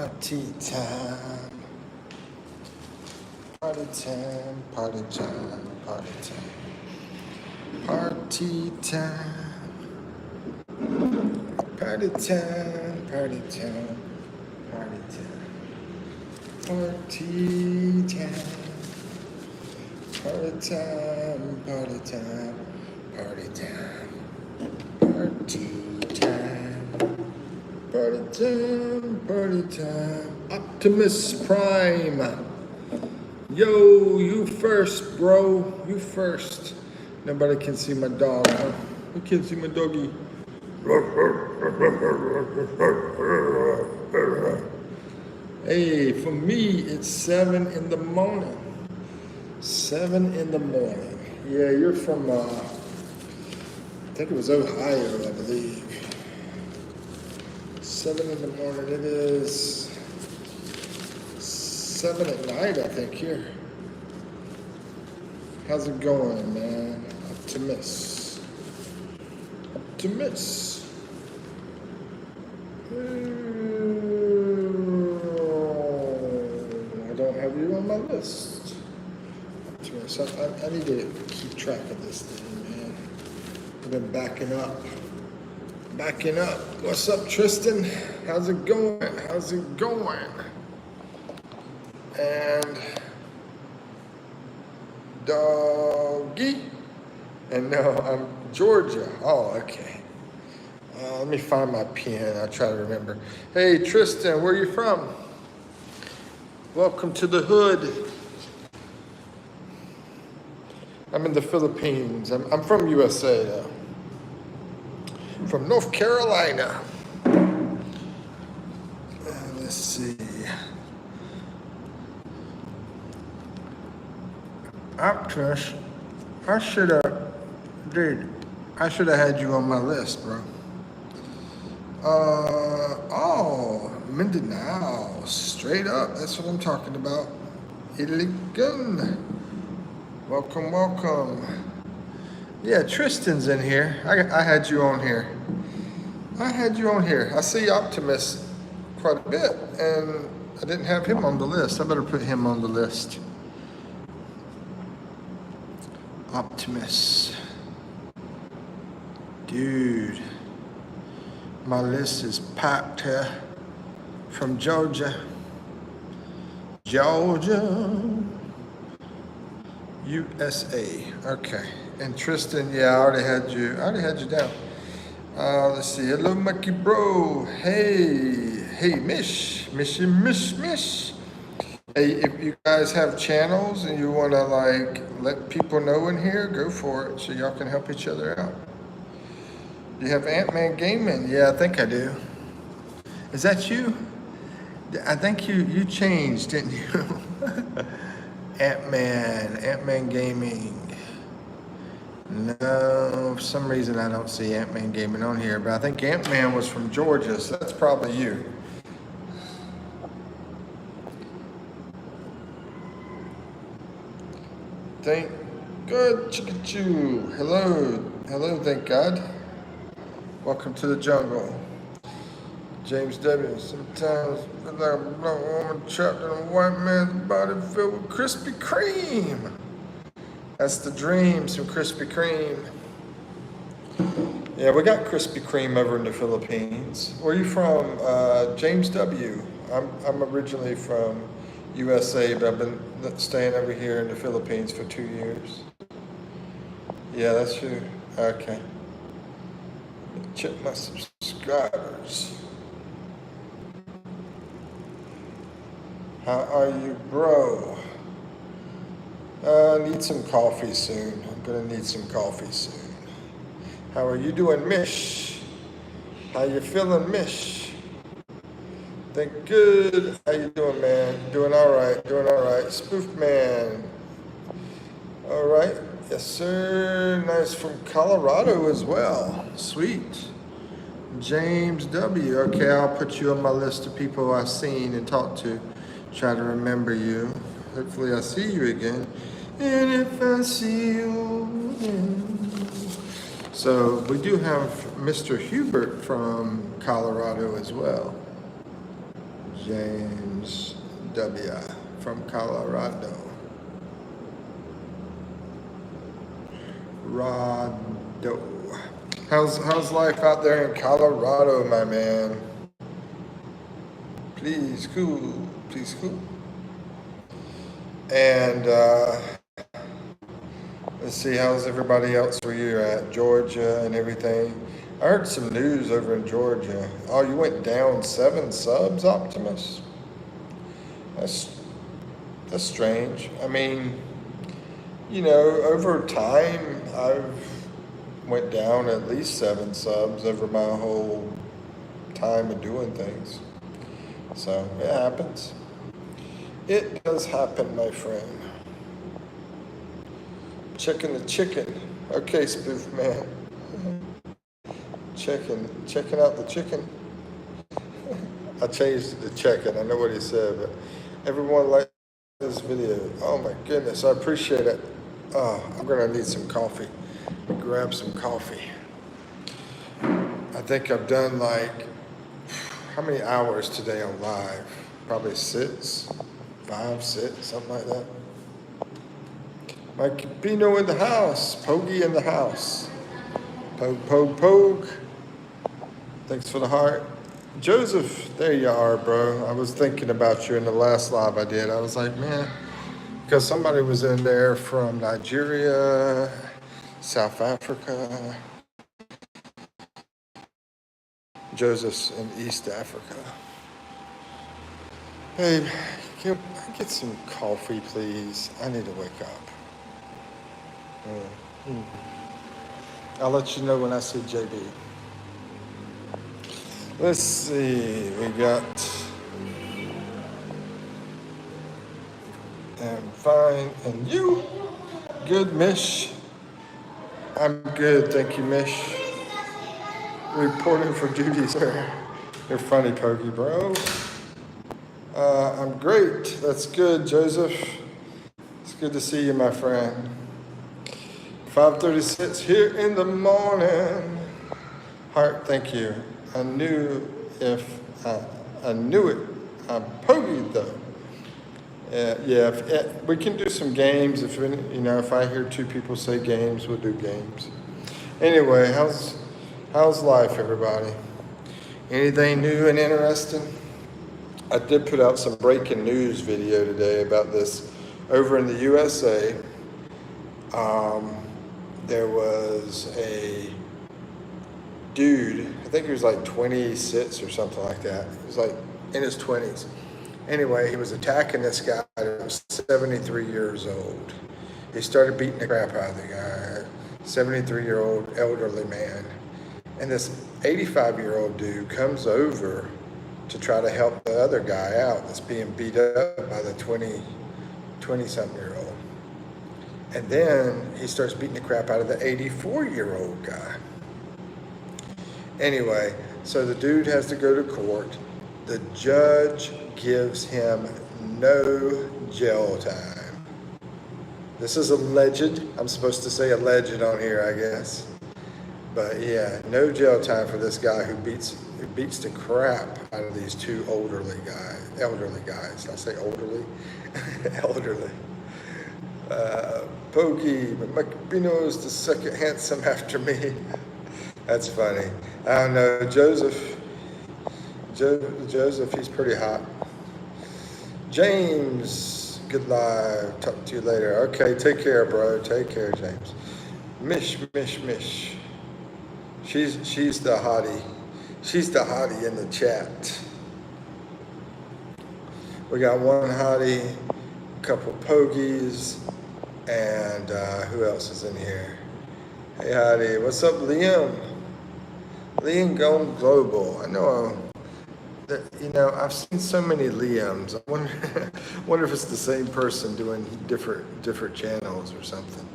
Party time. Party time, party time, party time. Party time. Party time, party time, party time. Party time. Party time, party time, party time. Party time. Party time, party time. Optimus Prime. Yo, you first, bro. You first. Nobody can see my dog, huh? You can't see my doggy. Hey, for me, it's 7 in the morning. 7 in the morning. Yeah, you're from, I think it was Ohio, I believe. 7 in the morning. It is 7 at night, I think, here. How's it going, man? Optimus. Optimus. I don't have you on my list. Optimus. I need to keep track of this thing, man. I've been backing up. Backing up. What's up, Tristan? How's it going? How's it going? And doggy. And no, I'm Georgia. Oh, okay. Let me find my pen. I'll try to remember. Hey, Tristan, where are you from? Welcome to the hood. I'm in the Philippines. I'm from USA, though. From North Carolina. Let's see. Optimus, I should have had you on my list, bro. Mindanao, straight up. That's what I'm talking about. Iligan. Welcome, welcome. Yeah, Tristan's in here. I had you on here. I see Optimus quite a bit, and I didn't have him on the list. I better put him on the list. Optimus. Dude, my list is packed here from Georgia. USA. Okay. And Tristan, yeah, I already had you down. Let's see. Hello, Mikey bro. Hey, Mish. Hey, if you guys have channels and you want to let people know in here, go for it so y'all can help each other out. You have Ant-Man Gaming? Yeah, I think I do. Is that you? I think you changed, didn't you? Ant-Man Gaming. No, for some reason I don't see Ant-Man Gaming on here, but I think Ant-Man was from Georgia, so that's probably you. Thank God, Chickachu. Hello, thank God. Welcome to the jungle. James W. Sometimes I feel like a black woman trapped in a white man's body filled with Krispy Kreme. That's the dream, some Krispy Kreme. Yeah, we got Krispy Kreme over in the Philippines. Where are you from? James W. I'm originally from USA, but I've been staying over here in the Philippines for 2 years. Yeah, that's you. Okay. Check my subscribers. How are you, bro? Need some coffee soon. I'm gonna need some coffee soon. How are you doing, Mish? How you feeling, Mish? Thank good. How you doing, man? Doing all right. Spoof man. All right. Yes, sir. Nice, from Colorado as well. Sweet. James W. Okay, I'll put you on my list of people I've seen and talked to. Try to remember you. Hopefully I see you again. And if I see you again. So we do have Mr. Hubert from Colorado as well. James W. from Colorado. Rado. How's life out there in Colorado, my man? Please cool. Please cool. And let's see, how's everybody else where you're at? Georgia and everything. I heard some news over in Georgia. Oh, you went down 7 subs, Optimus? That's strange. I mean, you know, over time, I've went down at least 7 subs over my whole time of doing things. So it happens. It does happen, my friend. Checking the chicken. Okay, spoof man. Checking out the chicken. I changed it to checking. I know what he said, but everyone liked this video. Oh my goodness, I appreciate it. Oh, I'm gonna need some coffee. Grab some coffee. I think I've done like, how many hours today on live? Probably 6, 5, 6, something like that. Mikipino in the house. Pogie in the house. Pogue. Thanks for the heart. Joseph, there you are, bro. I was thinking about you in the last live I did. I was like, man, because somebody was in there from Nigeria, South Africa. Joseph's in East Africa. Babe, can I get some coffee, please? I need to wake up. I'll let you know when I see JB. Let's see, we got, I'm fine, and you? Good, Mish? I'm good, thank you, Mish. Reporting for duty, sir. You're funny, Pokey, bro. I'm great, that's good, Joseph. It's good to see you, my friend. 5:36 here in the morning. Heart, thank you. I knew it. I'm Pokey though. Yeah, we can do some games. If I hear 2 people say games, we'll do games. Anyway, how's life, everybody? Anything new and interesting? I did put out some breaking news video today about this over in the USA. There was a dude, I think he was like 26 or something like that. He was like in his 20s. Anyway, he was attacking this guy who was 73 years old. He started beating the crap out of the guy, 73-year-old elderly man. And this 85-year-old dude comes over to try to help the other guy out that's being beat up by the 20-something-year-old. And then he starts beating the crap out of the 84-year-old guy. Anyway, so the dude has to go to court. The judge gives him no jail time. This is alleged. I'm supposed to say alleged on here, I guess. But yeah, no jail time for this guy who beats the crap out of these 2 elderly guys. Did I say elderly? Elderly. Pokey, but Mikipino is the second handsome after me. That's funny. I don't know, Joseph, he's pretty hot. James, good live. Talk to you later. Okay, take care, bro. Take care, James. Mish. She's the hottie. She's the hottie in the chat. We got one hottie, a couple pogies, and who else is in here? Hey, hottie. What's up, Liam? Liam Gone Global. I know I've seen so many Liams. I wonder if it's the same person doing different channels or something.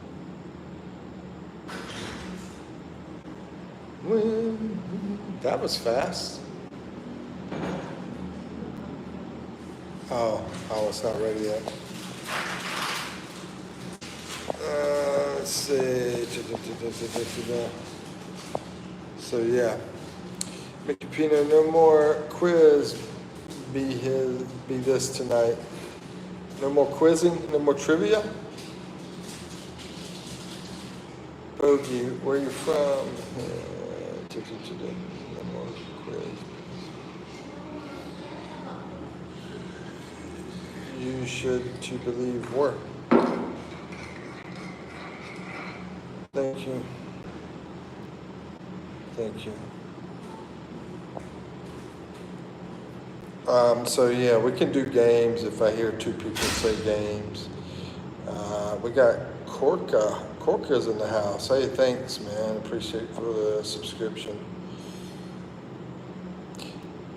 That was fast. Oh, it's not ready yet. Let's see. So yeah, Mikipino, no more quiz be this tonight. No more quizzing, no more trivia. Bogey, where you from? No more quiz. You should to believe work. Thank you. Thank you. So yeah, we can do games if I hear two people say games. We got Corka. Corka's in the house. Hey, thanks, man. Appreciate for the subscription.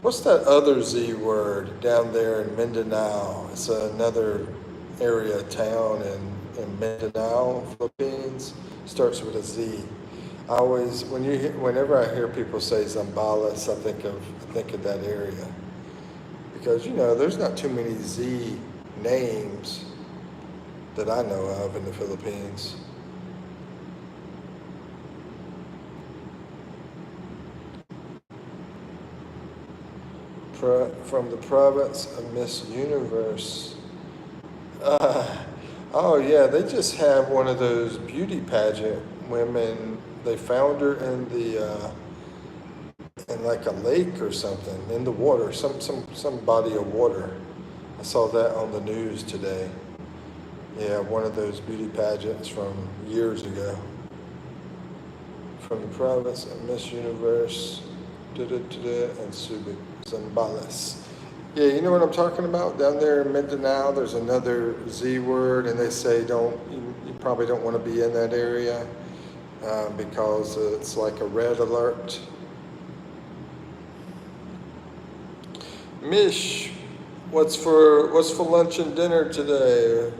What's that other Z word down there in Mindanao? It's another area town in Mindanao, Philippines. Starts with a Z. I always, whenever I hear people say Zambales, I think of that area. Because, there's not too many Z names that I know of in the Philippines. From the province of Miss Universe. Oh yeah, they just have one of those beauty pageant women. They found her in like a lake or something, in the water, some body of water. I saw that on the news today. Yeah, one of those beauty pageants from years ago. From the province of Miss Universe, and Subic, Zambales. Yeah, you know what I'm talking about? Down there in Mindanao, there's another Z word, and they say you probably don't want to be in that area because it's like a red alert. Mish, what's for lunch and dinner today?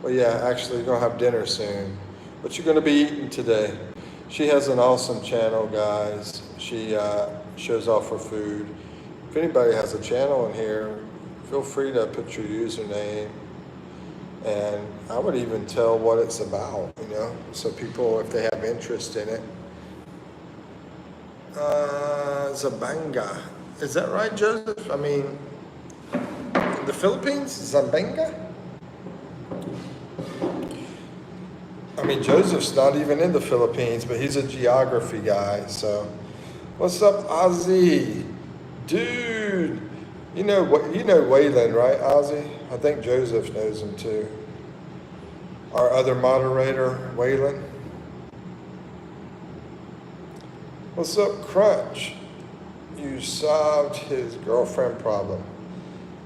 Well, yeah, actually, you're gonna have dinner soon. What you gonna be eating today? She has an awesome channel, guys. She shows off her food. If anybody has a channel in here, feel free to put your username, and I would even tell what it's about, so people, if they have interest in it. Zabanga. Is that right, Joseph? I mean, in the Philippines, Zambanga? I mean, Joseph's not even in the Philippines, but he's a geography guy, so. What's up, Ozzy? Dude, you know Waylon, right, Ozzy? I think Joseph knows him too. Our other moderator, Waylon. What's up, Crunch? You solved his girlfriend problem.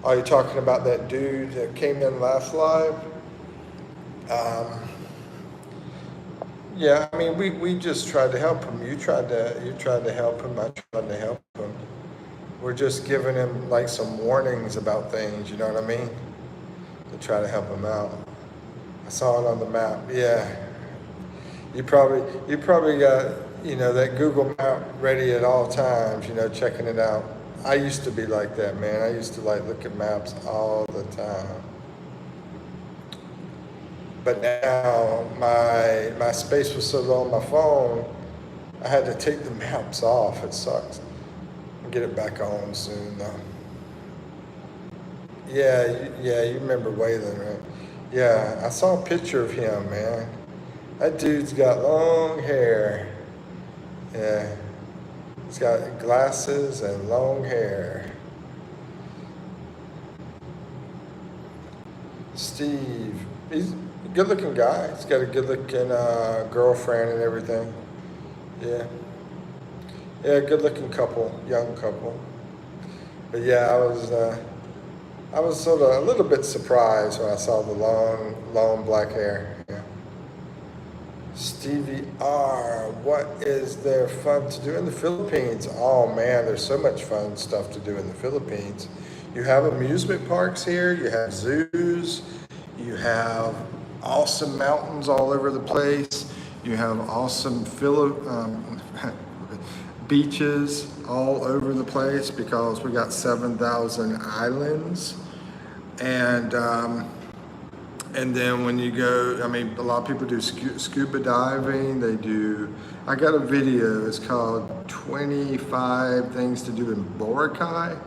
Are you talking about that dude that came in last live? Yeah, I mean, we just tried to help him. You tried to help him. I tried to help him. We're just giving him like some warnings about things. You know what I mean? To try to help him out. I saw it on the map. Yeah. You probably got that Google map ready at all times. Checking it out. I used to be like that, man. I used to look at maps all the time. But now my space was so low on my phone, I had to take the maps off. It sucks. I'll get it back on soon though. Yeah, you remember Waylon, right? Yeah, I saw a picture of him, man. That dude's got long hair. Yeah, he's got glasses and long hair. Steve, he's a good-looking guy. He's got a good-looking girlfriend and everything. Yeah, good-looking couple, young couple. But yeah, I was sort of a little bit surprised when I saw the long black hair. Yeah. Stevie R, what is there fun to do in the Philippines? Oh man, there's so much fun stuff to do in the Philippines. You have amusement parks here, you have zoos, you have awesome mountains all over the place, you have awesome beaches all over the place because we got 7,000 islands. And then when you go, I mean, a lot of people do scuba diving. I got a video, it's called 25 Things to Do in Boracay.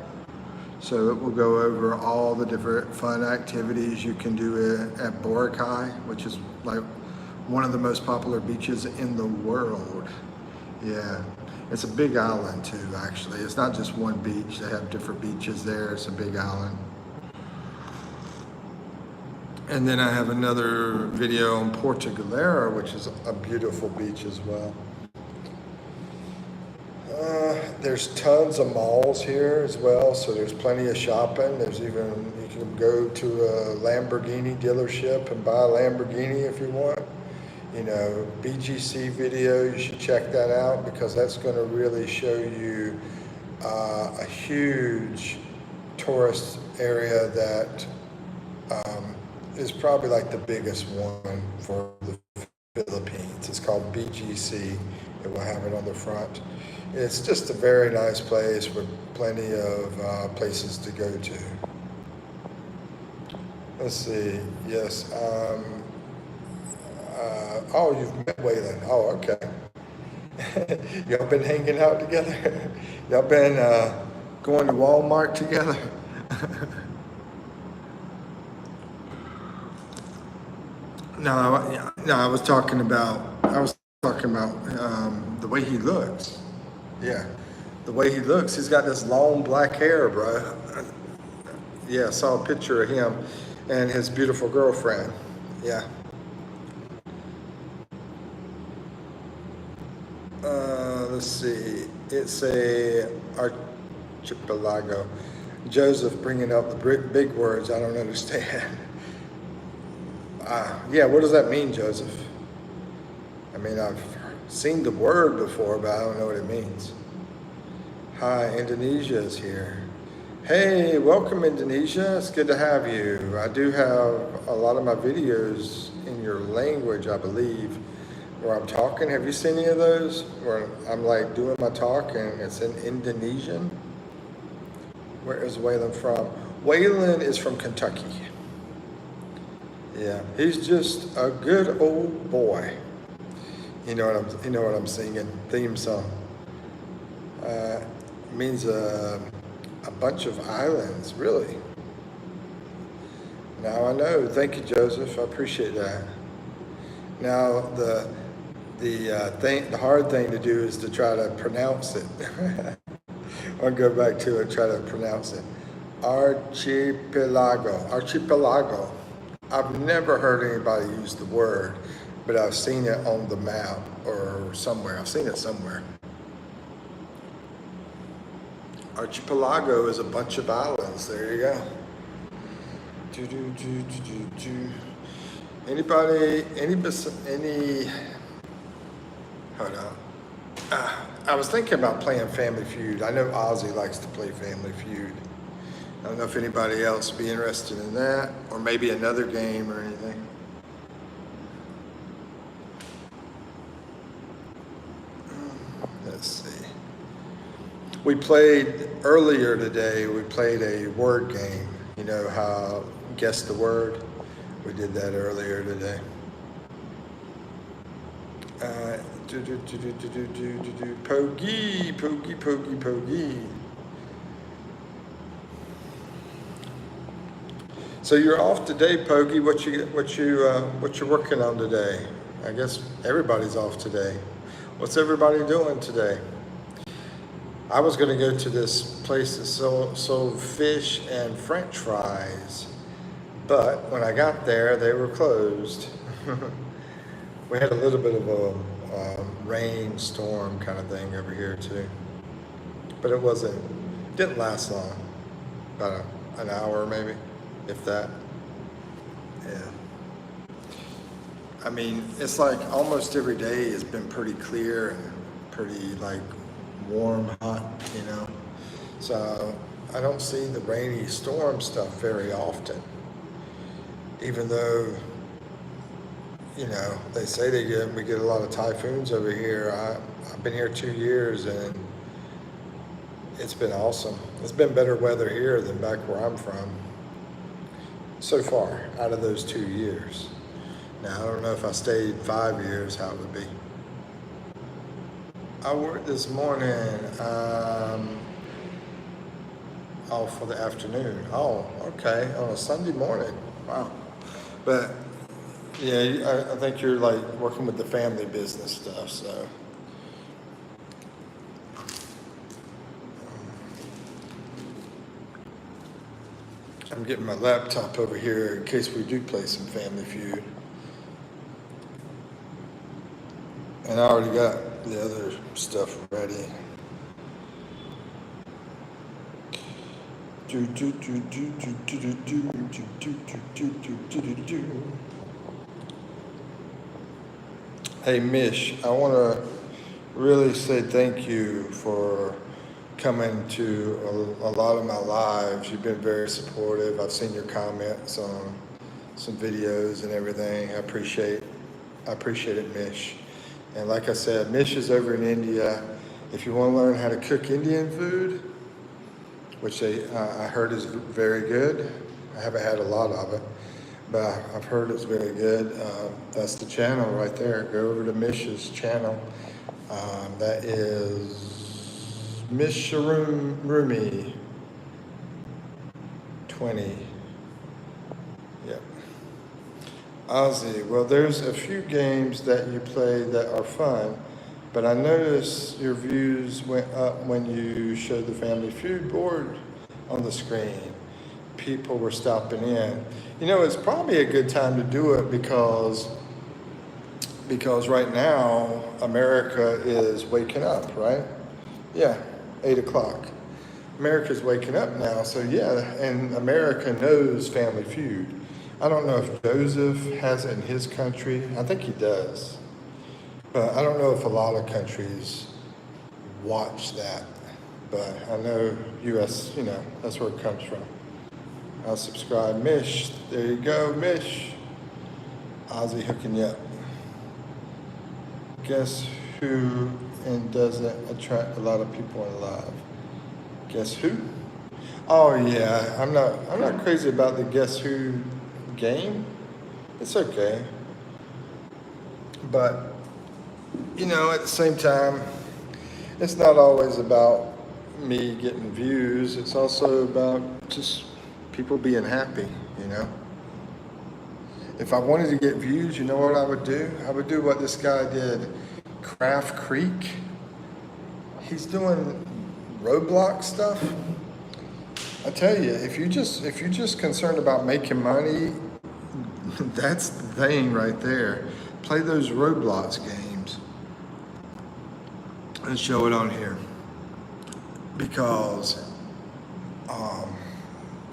So it will go over all the different fun activities you can do at Boracay, which is like one of the most popular beaches in the world. Yeah, it's a big island too, actually. It's not just one beach. They have different beaches there. It's a big island. And then I have another video on Porto Galera, which is a beautiful beach as well. There's tons of malls here as well, so there's plenty of shopping. There's even, you can go to a Lamborghini dealership and buy a Lamborghini if you want. You know, BGC video, you should check that out because that's going to really show you a huge tourist area that is probably like the biggest one for the Philippines. It's called BGC. It will have it on the front. It's just a very nice place with plenty of places to go to. Let's see. Yes. Oh, you've met Waylon. Oh, okay. Y'all been hanging out together? Y'all been going to Walmart together? No, I was talking about the way he looks. Yeah, the way he looks. He's got this long black hair, bro. Yeah, I saw a picture of him and his beautiful girlfriend. Yeah. Let's see. It's a archipelago. Joseph bringing up the big words I don't understand. Yeah, what does that mean, Joseph? I mean, I've seen the word before, but I don't know what it means. Hi, Indonesia is here. Hey, welcome Indonesia. It's good to have you. I do have a lot of my videos in your language, I believe, where I'm talking. Have you seen any of those? Where I'm like doing my talk and it's in Indonesian? Where is Waylon from? Waylon is from Kentucky. Yeah, he's just a good old boy. You know what I'm singing? Theme song. Means a bunch of islands, really. Now I know. Thank you, Joseph. I appreciate that. Now the hard thing to do is to try to pronounce it. I'll go back to it. Try to pronounce it. Archipelago. I've never heard anybody use the word, but I've seen it on the map or somewhere. I've seen it somewhere. Archipelago is a bunch of islands. There you go. Any, hold on. I was thinking about playing Family Feud. I know Ozzy likes to play Family Feud. I don't know if anybody else would be interested in that, or maybe another game or anything. Let's see. We played earlier today, we played a word game. You know how, guess the word? We did that earlier today. Pogie. So you're off today, Pogie. What you working on today? I guess everybody's off today. What's everybody doing today? I was going to go to this place that sold fish and French fries, but when I got there, they were closed. We had a little bit of a rainstorm kind of thing over here too, but it didn't last long. About an hour maybe, if that. Yeah. I mean, it's like almost every day has been pretty clear and pretty like warm, hot, you know. So I don't see the rainy storm stuff very often, even though, you know, they say we get a lot of typhoons over here. I've been here 2 years and it's been awesome. It's been better weather here than back where I'm from so far out of those 2 years. Now, I don't know if I stayed 5 years, how it would be. I worked this morning. off for the afternoon. Oh, okay, on a Sunday morning. Wow. But yeah, I think you're like working with the family business stuff, so. I'm getting my laptop over here in case we do play some Family Feud. And I already got the other stuff ready. Hey Mish, I want to really say thank you for coming to a lot of my lives. You've been very supportive. I've seen your comments on some videos and everything. I appreciate it, Mish. And like I said, Mish is over in India. If you want to learn how to cook Indian food, which I heard is very good. I haven't had a lot of it, but I've heard it's very good. That's the channel right there. Go over to Mish's channel. That is Mish Rumi 20. Yep. Ozzy, well, there's a few games that you play that are fun, but I noticed your views went up when you showed the Family Feud board on the screen. People were stopping in. You know, it's probably a good time to do it because right now America is waking up, right? Yeah, 8 o'clock. America's waking up now, so yeah, and America knows Family Feud. I don't know if Joseph has it in his country. I think he does. But I don't know if a lot of countries watch that. But I know US, you know, that's where it comes from. I'll subscribe. Mish, there you go, Mish. Ozzy hooking you up. Guess who and doesn't attract a lot of people in live? Guess who? Oh yeah, I'm not crazy about the Guess Who game. It's okay. But you know, at the same time, it's not always about me getting views. It's also about just people being happy, you know. If I wanted to get views, you know what I would do? I would do what this guy did, Craft Creek. He's doing Roblox stuff. I tell you, if you're just concerned about making money, that's the thing right there. Play those Roblox games and show it on here. Because,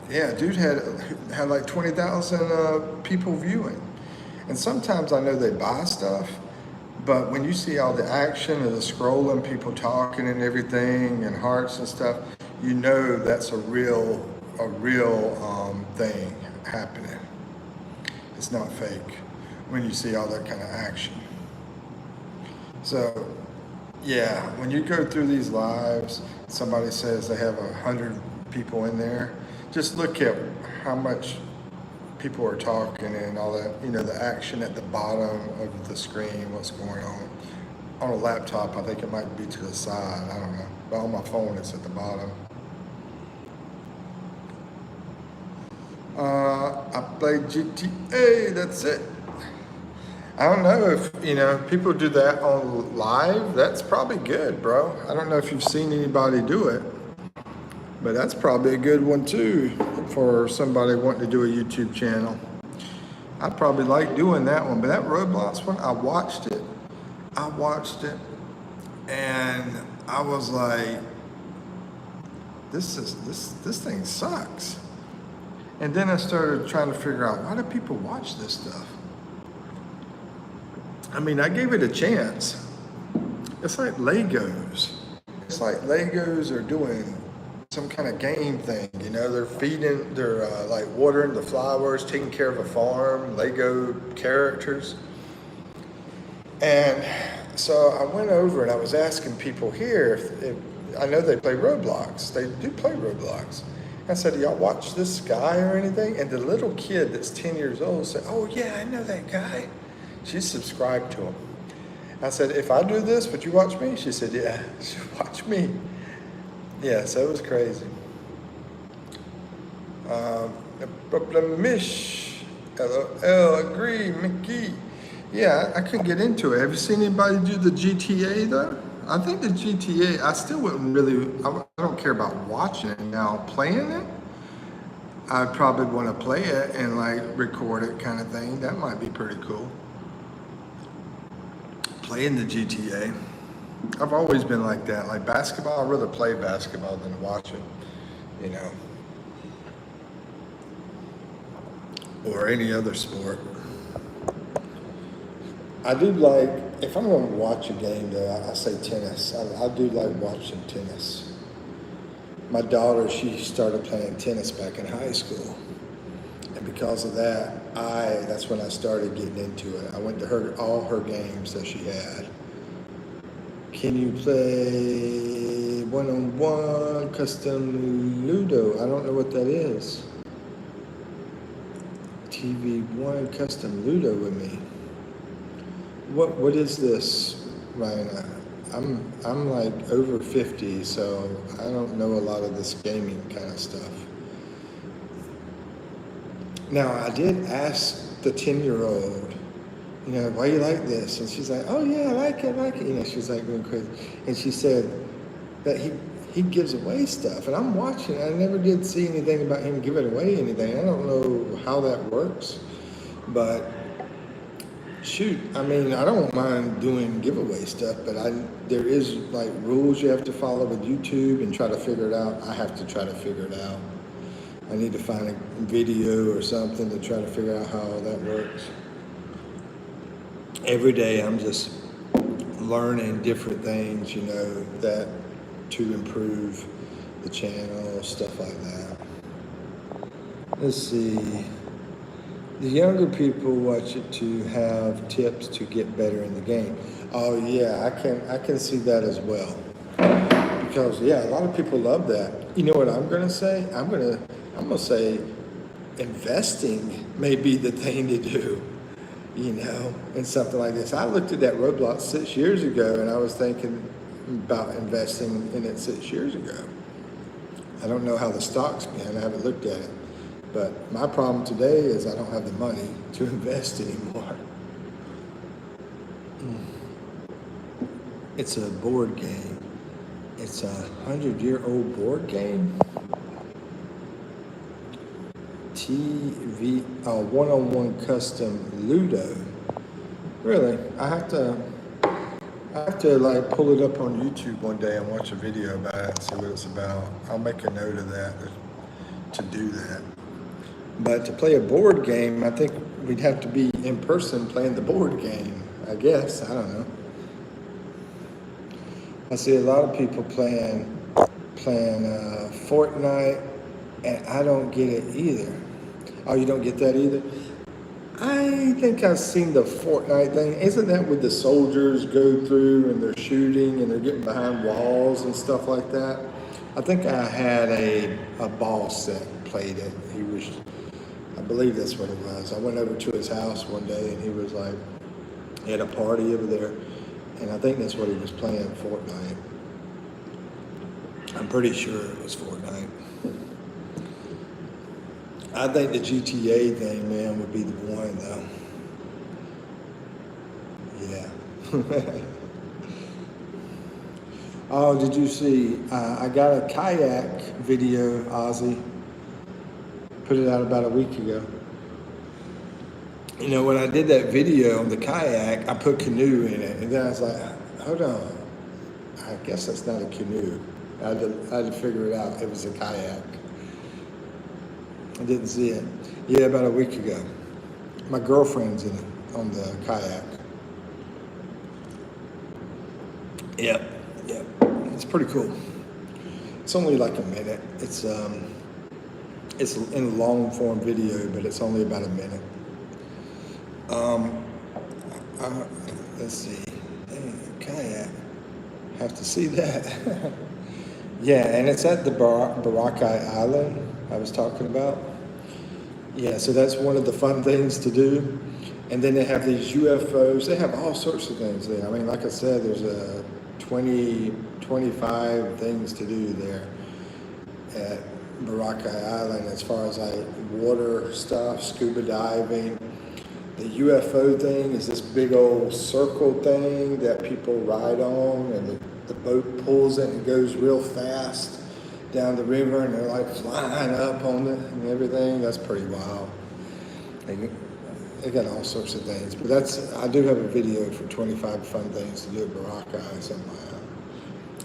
yeah, dude had like 20,000 people viewing. And sometimes I know they buy stuff, but when you see all the action and the scrolling, people talking and everything, and hearts and stuff, you know that's a real thing happening. It's not fake when you see all that kind of action. So, yeah, when you go through these lives, somebody says they have 100 people in there, just look at how much people are talking and all that, you know, the action at the bottom of the screen, what's going on. On a laptop, I think it might be to the side, I don't know. But on my phone, it's at the bottom. I played GTA, that's it. I don't know if, you know, people do that on live. That's probably good, bro. I don't know if you've seen anybody do it, but that's probably a good one too for somebody wanting to do a YouTube channel. I probably like doing that one, but that Roblox one, I watched it, and I was like, this thing sucks. And then I started trying to figure out, why do people watch this stuff? I mean, I gave it a chance. It's like Legos. It's like Legos are doing some kind of game thing, you know? They're like watering the flowers, taking care of a farm, Lego characters. And so I went over and I was asking people here, if I know they play Roblox. They do play Roblox. I said, do y'all watch this guy or anything? And the little kid that's 10 years old said, oh yeah, I know that guy. She's subscribed to him. I said, if I do this, would you watch me? She said, yeah, she watch me. Yeah, so it was crazy. Mish, LOL, agree, Mickey. Yeah, I couldn't get into it. Have you seen anybody do the GTA though? I think the GTA, I still wouldn't really, I don't care about watching it now. Playing it, I'd probably want to play it and like record it kind of thing. That might be pretty cool. Playing the GTA. I've always been like that. Like basketball, I'd rather play basketball than watch it, you know, or any other sport. I do like, if I'm going to watch a game though, I say tennis. I do like watching tennis. My daughter, she started playing tennis back in high school. And because of that, that's when I started getting into it. I went to all her games that she had. Can you play one-on-one custom Ludo? I don't know what that is. TV1 custom Ludo with me. What is this, Ryan? I'm like over 50, so I don't know a lot of this gaming kind of stuff. Now I did ask the 10-year-old, you know, why you like this? And she's like, oh yeah, I like it. You know, she's like going crazy. And she said that he gives away stuff. And I'm watching, I never did see anything about him giving away anything. I don't know how that works, but shoot, I mean, I don't mind doing giveaway stuff, but there is like rules you have to follow with YouTube and try to figure it out. I have to try to figure it out. I need to find a video or something to try to figure out how that works. Every day I'm just learning different things, you know, that to improve the channel, stuff like that. Let's see. The younger people watch it to have tips to get better in the game. Oh yeah, I can see that as well. Because yeah, a lot of people love that. You know what I'm gonna say? I'm gonna say investing may be the thing to do, you know, in something like this. I looked at that Roblox 6 years ago and I was thinking about investing in it 6 years ago. I don't know how the stock's been, I haven't looked at it. But my problem today is I don't have the money to invest anymore. It's a board game. It's a 100-year-old board game. TV, one-on-one custom Ludo. Really, I have to like pull it up on YouTube one day and watch a video about it and see what it's about. I'll make a note of that to do that. But to play a board game, I think we'd have to be in person playing the board game, I guess. I don't know. I see a lot of people playing Fortnite, and I don't get it either. Oh, you don't get that either? I think I've seen the Fortnite thing. Isn't that with the soldiers go through and they're shooting and they're getting behind walls and stuff like that? I think I had a boss that played it. I believe that's what it was. I went over to his house one day and he was like, he had a party over there, and I think that's what he was playing, Fortnite. I'm pretty sure it was Fortnite. I think the GTA thing, man, would be the one though. Yeah. Oh, did you see, I got a kayak video, Ozzy. Put it out about a week ago. You know, when I did that video on the kayak, I put canoe in it. And then I was like, hold on. I guess that's not a canoe. I had to figure it out. It was a kayak. I didn't see it. Yeah, about a week ago. My girlfriend's in it on the kayak. Yep. It's pretty cool. It's only like a minute. It's in a long form video, but it's only about a minute. Let's see. Kayak. Have to see that. Yeah, and it's at the Boracay Island I was talking about. Yeah, so that's one of the fun things to do. And then they have these UFOs. They have all sorts of things there. I mean, like I said, there's 25 things to do there at Boracay Island as far as like water stuff, scuba diving. The UFO thing is this big old circle thing that people ride on, and the boat pulls it and goes real fast down the river, and they're like flying up on it and everything. That's pretty wild. They got all sorts of things, but I do have a video for 25 fun things to do at Boracay and something like that.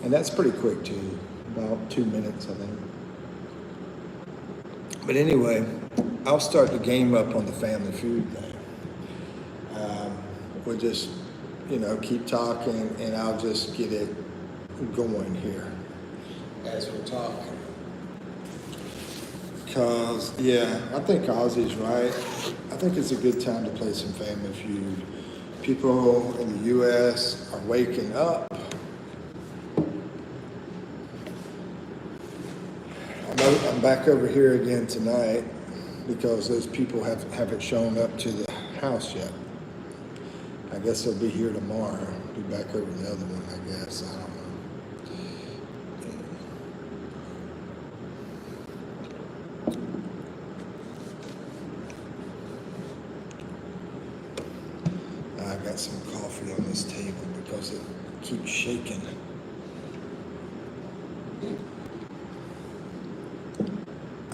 And that's pretty quick too, about 2 minutes, I think. But anyway, I'll start the game up on the family feud thing. We'll just, keep talking, and I'll just get it going here as we're talking. Because, I think Ozzy's right. I think it's a good time to play some Family Feud. People in the U.S. are waking up. I'm back over here again tonight because those people haven't shown up to the house yet. I guess they'll be here tomorrow. Be back over the other one, I guess. I don't know. I got some coffee on this table because it keeps shaking.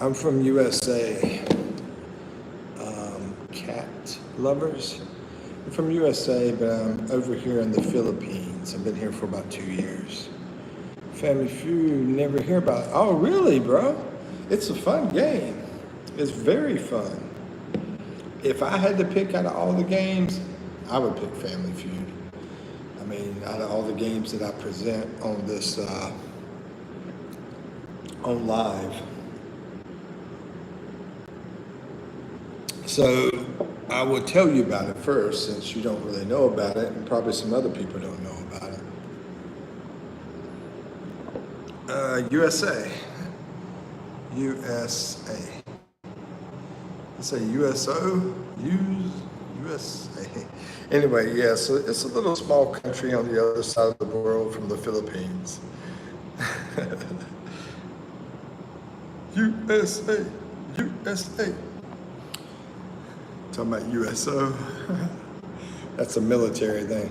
I'm from USA. Cat lovers. I'm from USA, but I'm over here in the Philippines. I've been here for about 2 years. Family Feud, never hear about it. Oh, really, bro? It's a fun game. It's very fun. If I had to pick out of all the games, I would pick Family Feud. I mean, out of all the games that I present on this, on live. So I will tell you about it first, since you don't really know about it, and probably some other people don't know about it. USA. USA. Let's say USO? USA. Anyway, so it's a little small country on the other side of the world from the Philippines. USA. USA. Talking about USO. That's a military thing.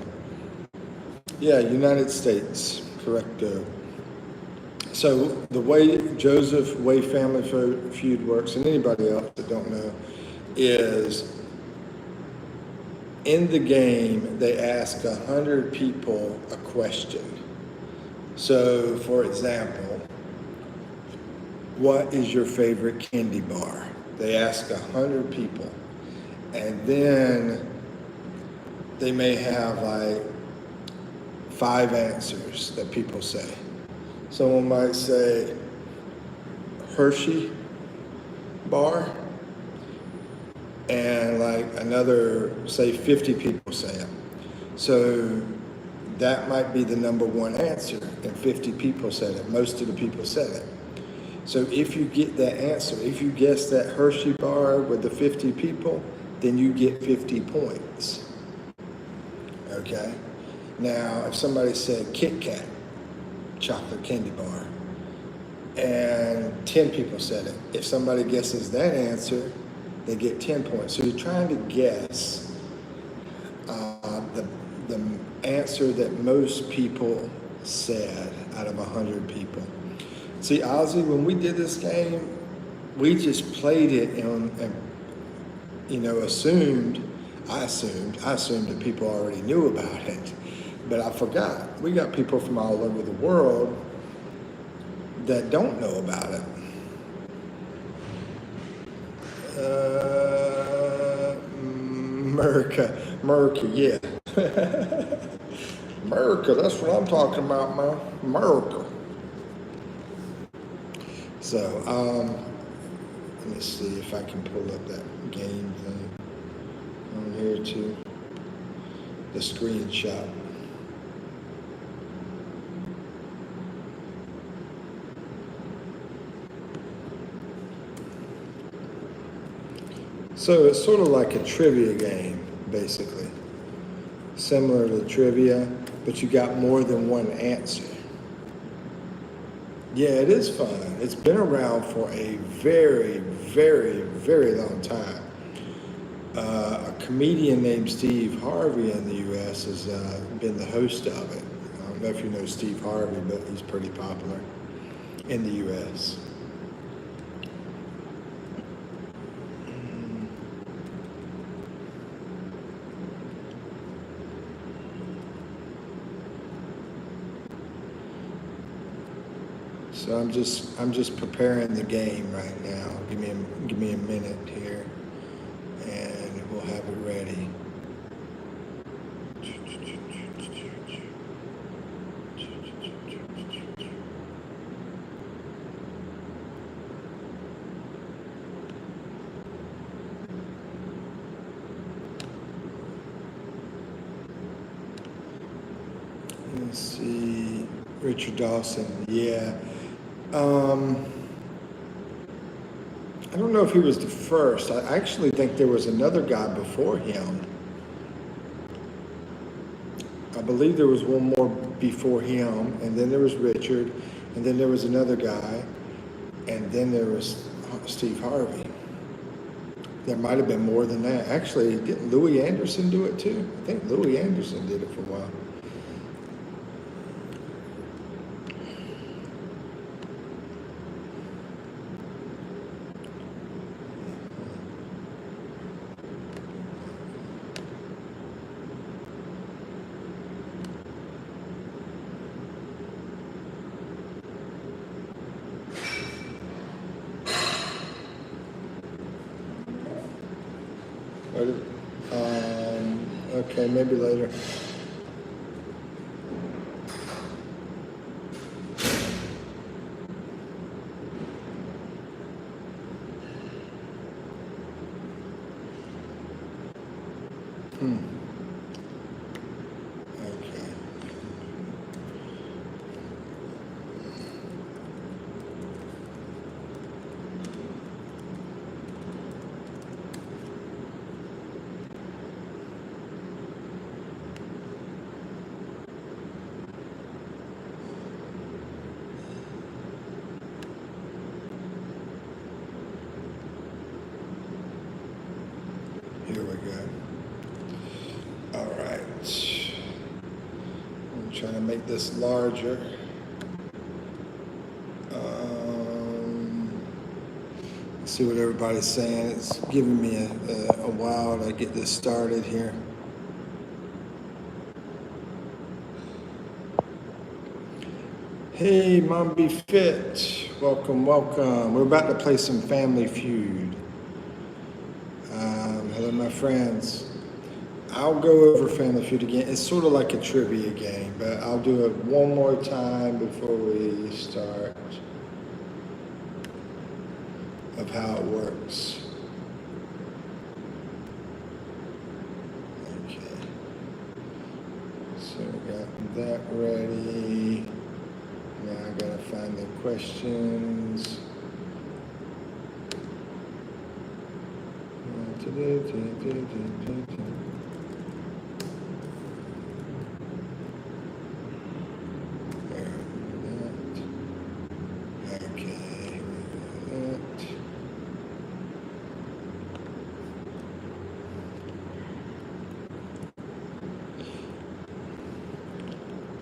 Yeah, United States, correcto. So the way Joseph Way Family Feud works, and anybody else that don't know, is in the game they ask 100 people a question. So, for example, what is your favorite candy bar? They ask 100 people. And then they may have like 5 answers that people say. Someone might say Hershey bar, and like another, say 50 people say it. So that might be the number one answer, and 50 people said it. Most of the people said it. So if you get that answer, if you guess that Hershey bar with the 50 people, then you get 50 points. Okay? Now, if somebody said Kit Kat, chocolate candy bar, and 10 people said it, if somebody guesses that answer, they get 10 points. So you're trying to guess the answer that most people said out of 100 people. See, Ozzy, when we did this game, we just played it and I assumed that people already knew about it, but I forgot. We got people from all over the world that don't know about it. America, yeah. America, that's what I'm talking about, man. America. So, let me see if I can pull up that game thing on here too. The screenshot. So it's sort of like a trivia game, basically. Similar to trivia, but you got more than one answer. Yeah, it is fun. It's been around for a very, very, very long time. A comedian named Steve Harvey in the U.S. has been the host of it. I don't know if you know Steve Harvey, but he's pretty popular in the U.S. So I'm just preparing the game right now. Give me a minute here, and we'll have it ready. Let's see, Richard Dawson. Yeah. I don't know if he was the first. I actually think there was another guy before him. I believe there was one more before him, and then there was Richard, and then there was another guy, and then there was Steve Harvey. There might have been more than that. Actually, didn't Louis Anderson do it too? I think Louis Anderson did it for a while. Okay, maybe later. Okay. Here we go. All right. I'm trying to make this larger. Let's see what everybody's saying. It's giving me a while to get this started here. Hey, Mom Be Fit. Welcome, welcome. We're about to play some Family Feud. Hello, my friends. I'll go over Family Feud again. It's sort of like a trivia game, but I'll do it one more time before we start of how it works. Okay. So we got that ready. Now I gotta find the questions.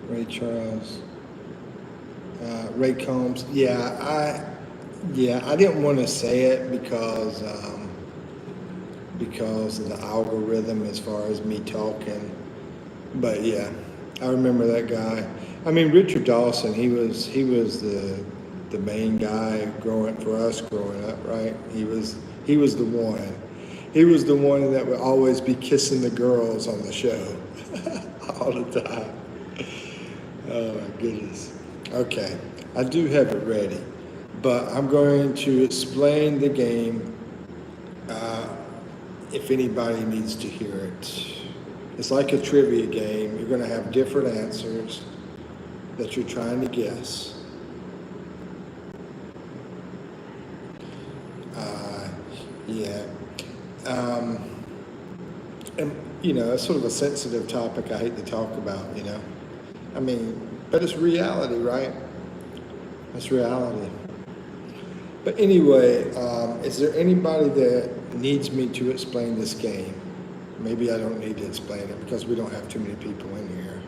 Ray Charles, Ray Combs. I didn't want to say it because of the algorithm as far as me talking. But yeah, I remember that guy. I mean, Richard Dawson. He was the main guy for us growing up, right? He was the one. He was the one that would always be kissing the girls on the show all the time. Oh my goodness. Okay, I do have it ready, but I'm going to explain the game if anybody needs to hear it. It's like a trivia game. You're going to have different answers that you're trying to guess. Yeah. And, it's sort of a sensitive topic I hate to talk about, I mean, but it's reality, right? That's reality. But anyway, is there anybody that needs me to explain this game? Maybe I don't need to explain it because we don't have too many people in here.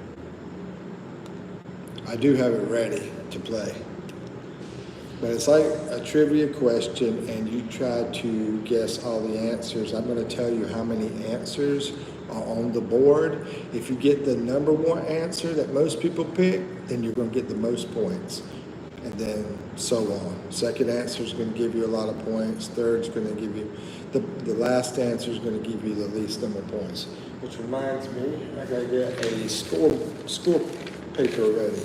I do have it ready to play. But it's like a trivia question and you try to guess all the answers. I'm going to tell you how many answers are on the board. If you get the number one answer that most people pick, then you're going to get the most points. And then so on. Second answer is going to give you a lot of points. Third is going to give you, the last answer is going to give you the least number of points. Which reminds me, I got to get a score paper ready.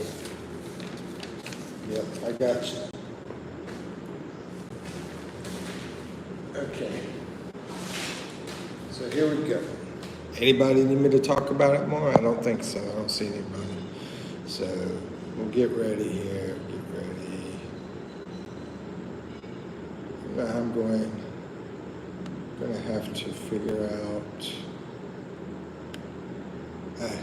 Yep, I got you. Okay. So here we go. Anybody need me to talk about it more? I don't think so. I don't see anybody. So we'll get ready here. Get ready. Now I'm going to have to figure out. Okay.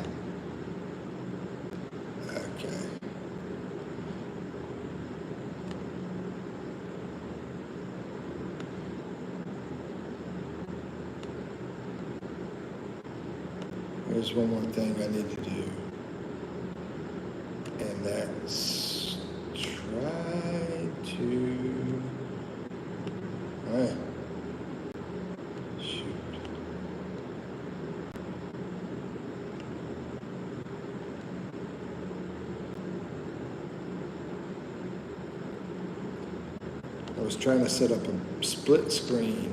There's one more thing I need to do, and that's try to, shoot. I was trying to set up a split screen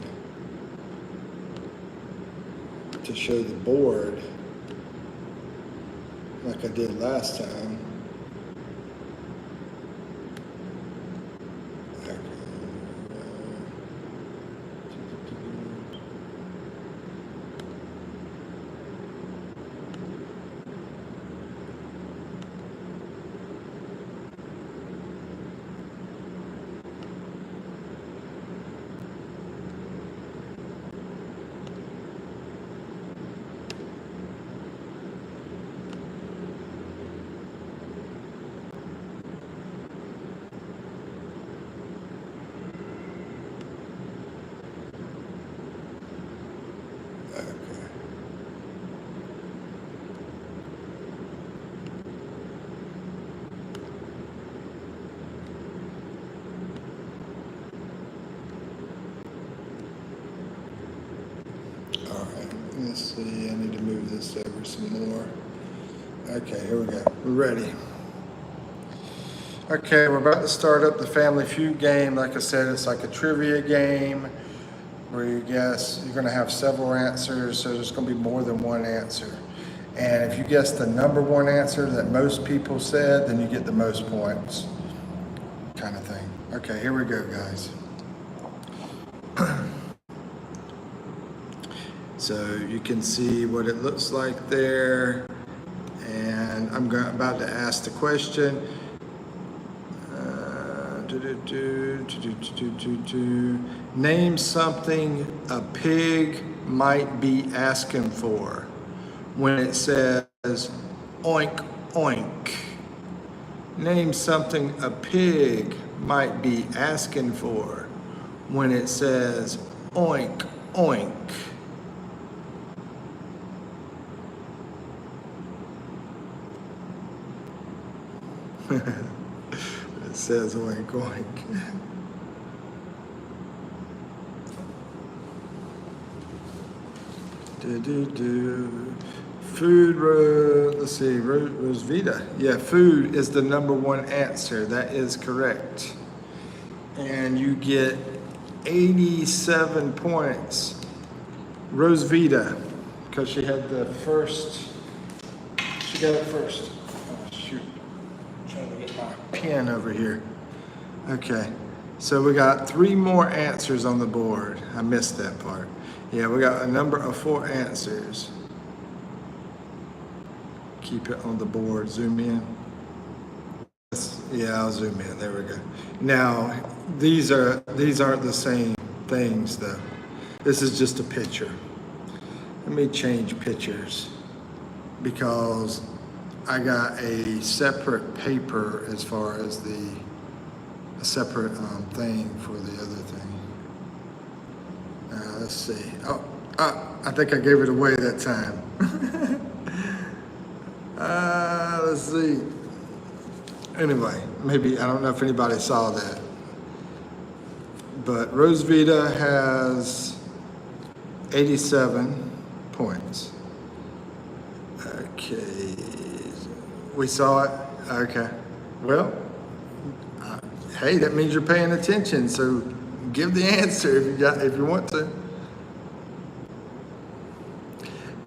to show the board like I did last time. Let's see, I need to move this over some more. Okay, here we go. We're ready. Okay, we're about to start up the Family Feud game. Like I said, it's like a trivia game where you guess, you're gonna have several answers, so there's gonna be more than one answer. And if you guess the number one answer that most people said, then you get the most points, kind of thing. Okay, here we go, guys. So you can see what it looks like there. And I'm about to ask the question. Name something a pig might be asking for when it says oink, oink. Name something a pig might be asking for when it says oink, oink. It says oink, oink. Food, let's see, Rosvita. Yeah, food is the number one answer. That is correct. And you get 87 points. Rosvita, because she had the first, she got it first. Oh, shoot. I'm trying to get my pen over here. Okay, so we got 3 more answers on the board. I missed that part. Yeah, we got a number of 4 answers. Keep it on the board, zoom in. Yeah, I'll zoom in, there we go. Now, these aren't the same things though. This is just a picture. Let me change pictures because I got a separate paper as far as the a separate thing for the other thing. Let's see. Oh, I think I gave it away that time. Let's see. Anyway, maybe, I don't know if anybody saw that. But Rosvita has 87 points. Okay. We saw it? Okay. Well, hey, that means you're paying attention, so give the answer if you want to.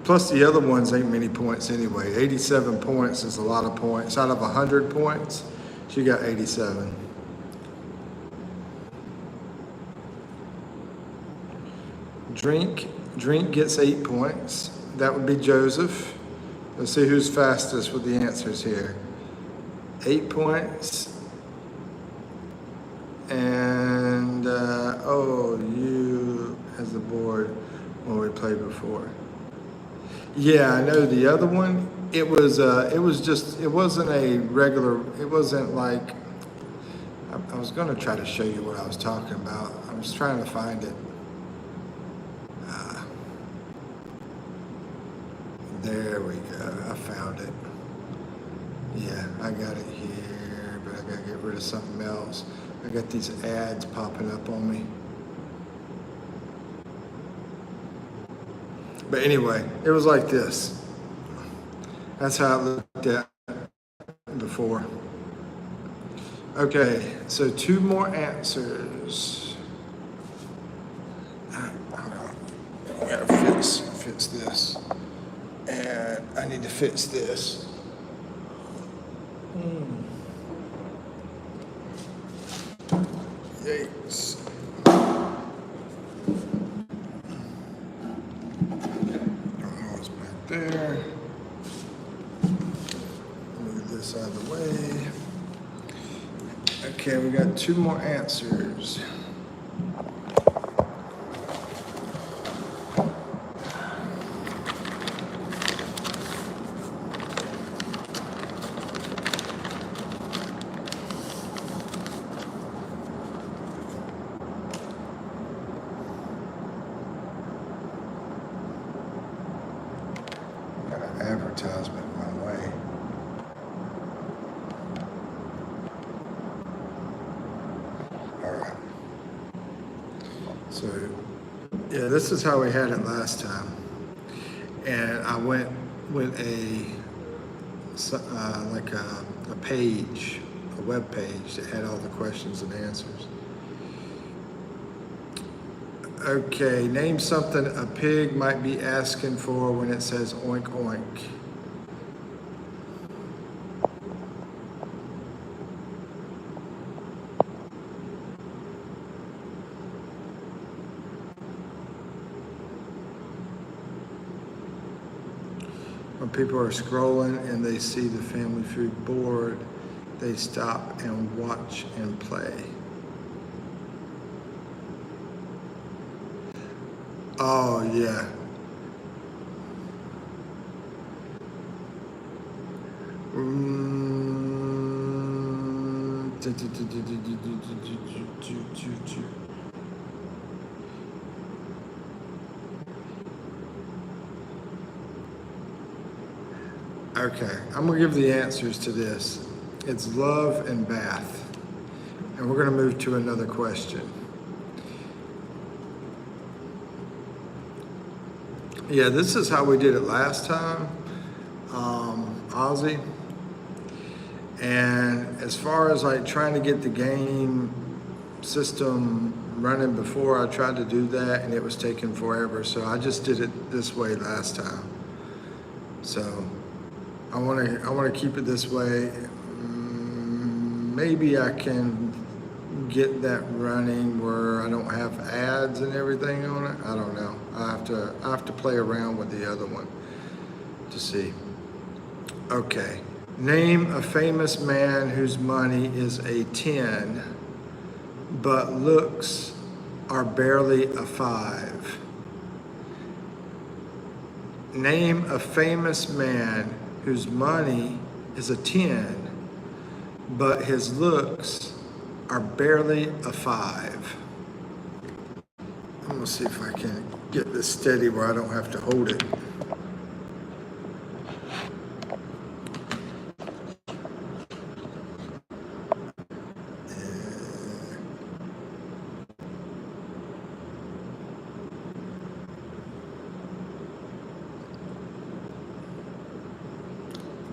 Plus the other ones ain't many points anyway. 87 points is a lot of points. Out of 100 points, she got 87. Drink gets 8 points. That would be Joseph. Let's see who's fastest with the answers here. 8 points. And, you as the board when we played before. Yeah, I know the other one, it wasn't a regular, it wasn't like, I was gonna try to show you what I was talking about. I was trying to find it. There we go, I found it. Yeah, I got it here, but I gotta get rid of something else. I got these ads popping up on me. But anyway, it was like this. That's how it looked at before. Okay, so 2 more answers. I gotta fix this. And I need to fix this. Yikes. There. Move this out of the way. Okay, we got 2 more answers. Advertisement my way. All right. So, yeah, this is how we had it last time. And I went with a page, a web page that had all the questions and answers. Okay, name something a pig might be asking for when it says oink oink. When people are scrolling and they see the Family Feud board, they stop and watch and play. Oh, yeah. Okay, I'm gonna give the answers to this. It's love and bath. And we're gonna move to another question. Yeah, this is how we did it last time, Ozzy. And as far as like trying to get the game system running before, I tried to do that and it was taking forever. So I just did it this way last time. So I want to keep it this way. Maybe I can get that running where I don't have ads and everything on it. I don't know. I have to play around with the other one to see. Okay. Name a famous man whose money is a 10, but looks are barely a 5. Name a famous man whose money is a 10, but his looks are barely a 5. I'm gonna see if I can get this steady where I don't have to hold it.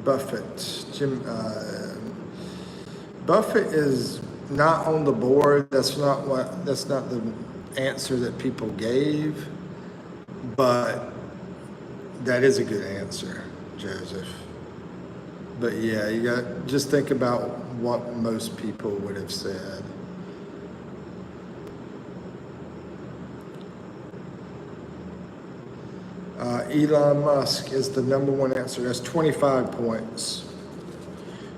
Buffett, Buffett is not on the board. That's not the answer that people gave, but that is a good answer, Joseph. But yeah, you got just think about what most people would have said. Elon Musk is the number one answer. That's 25 points.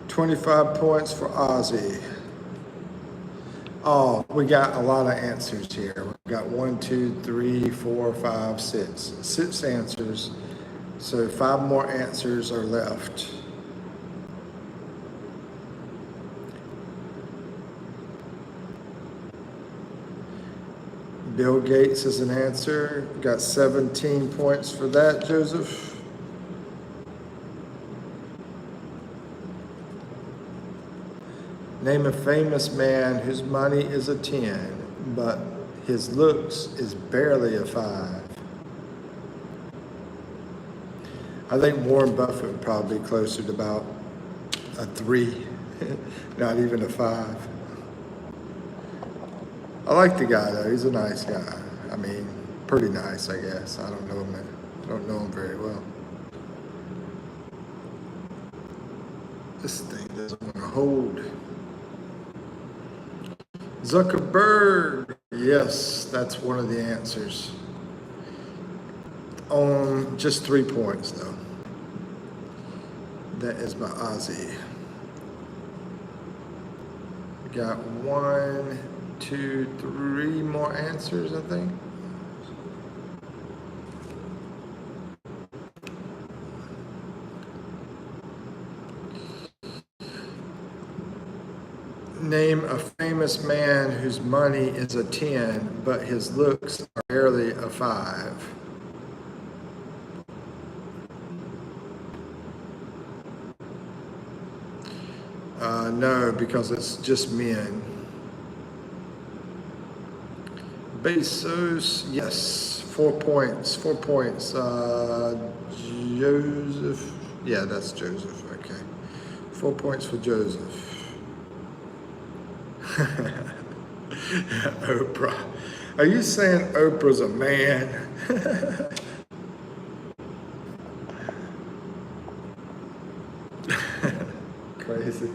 25 points for Ozzy. Oh, we got a lot of answers here. We got 1, 2, 3, 4, 5, 6. 6 answers. So 5 more answers are left. Bill Gates is an answer. Got 17 points for that, Joseph. Name a famous man whose money is a 10, but his looks is barely a 5. I think Warren Buffett would probably be closer to about a 3, not even a 5. I like the guy though. He's a nice guy. I mean, pretty nice, I guess. I don't know him. I don't know him very well. This thing doesn't want to hold. Zuckerberg. Yes, that's one of the answers. On just 3 points though. That is by Ozzy. Got 1, 2, 3 more answers, I think. Name a famous man whose money is a 10, but his looks are barely a 5. No, because it's just men. Bezos, yes, 4 points. 4 points. Joseph, yeah, that's Joseph. Okay, 4 points for Joseph. Oprah. Are you saying Oprah's a man? Crazy.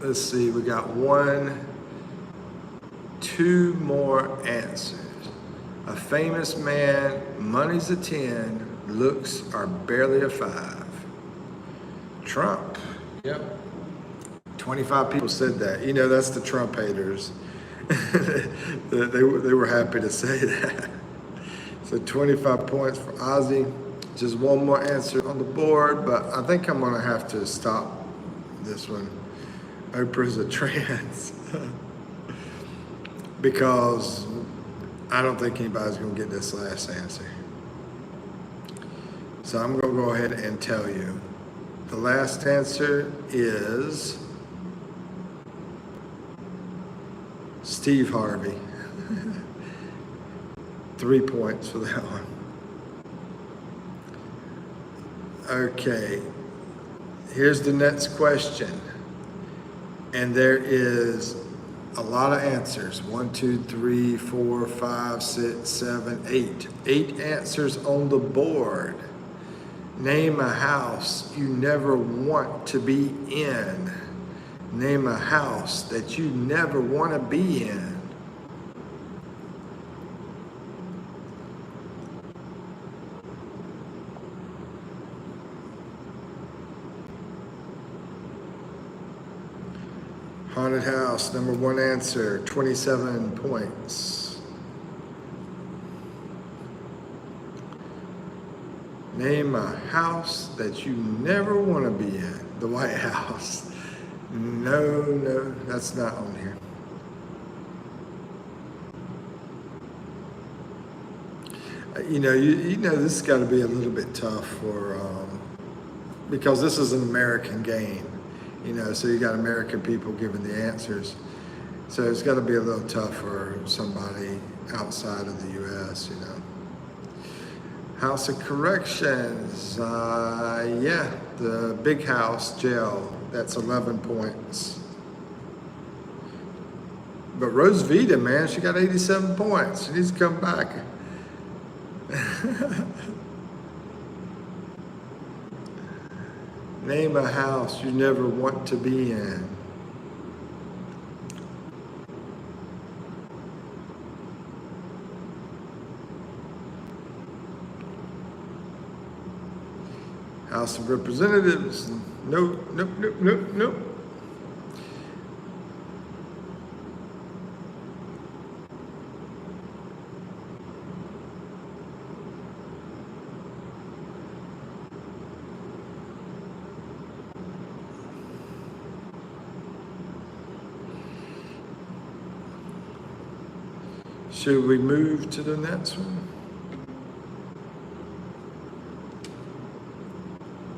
Let's see, we got 1, 2 more answers. A famous man, money's a 10, looks are barely a 5. Trump. Yep. 25 people said that. You know, that's the Trump haters. they were happy to say that. So 25 points for Ozzy. Just 1 more answer on the board, but I think I'm gonna have to stop this one. Oprah's a trans. Because I don't think anybody's gonna get this last answer. So I'm gonna go ahead and tell you. The last answer is Steve Harvey. 3 points for that one. Okay, here's the next question. And there is a lot of answers. 1, 2, 3, 4, 5, 6, 7, 8. 8 answers on the board. Name a house you never want to be in. Name a house that you never want to be in. Haunted house, number 1 answer, 27 points. Name a house that you never want to be in. The White House. No, that's not on here. You know this has got to be a little bit tough for because this is an American game. So you got American people giving the answers. So it's got to be a little tough for somebody outside of the U.S. House of Corrections, yeah, the Big House jail, that's 11 points. But Rose Vita, man, she got 87 points. She needs to come back. Name a house you never want to be in. House of Representatives, nope. Should we move to the next one?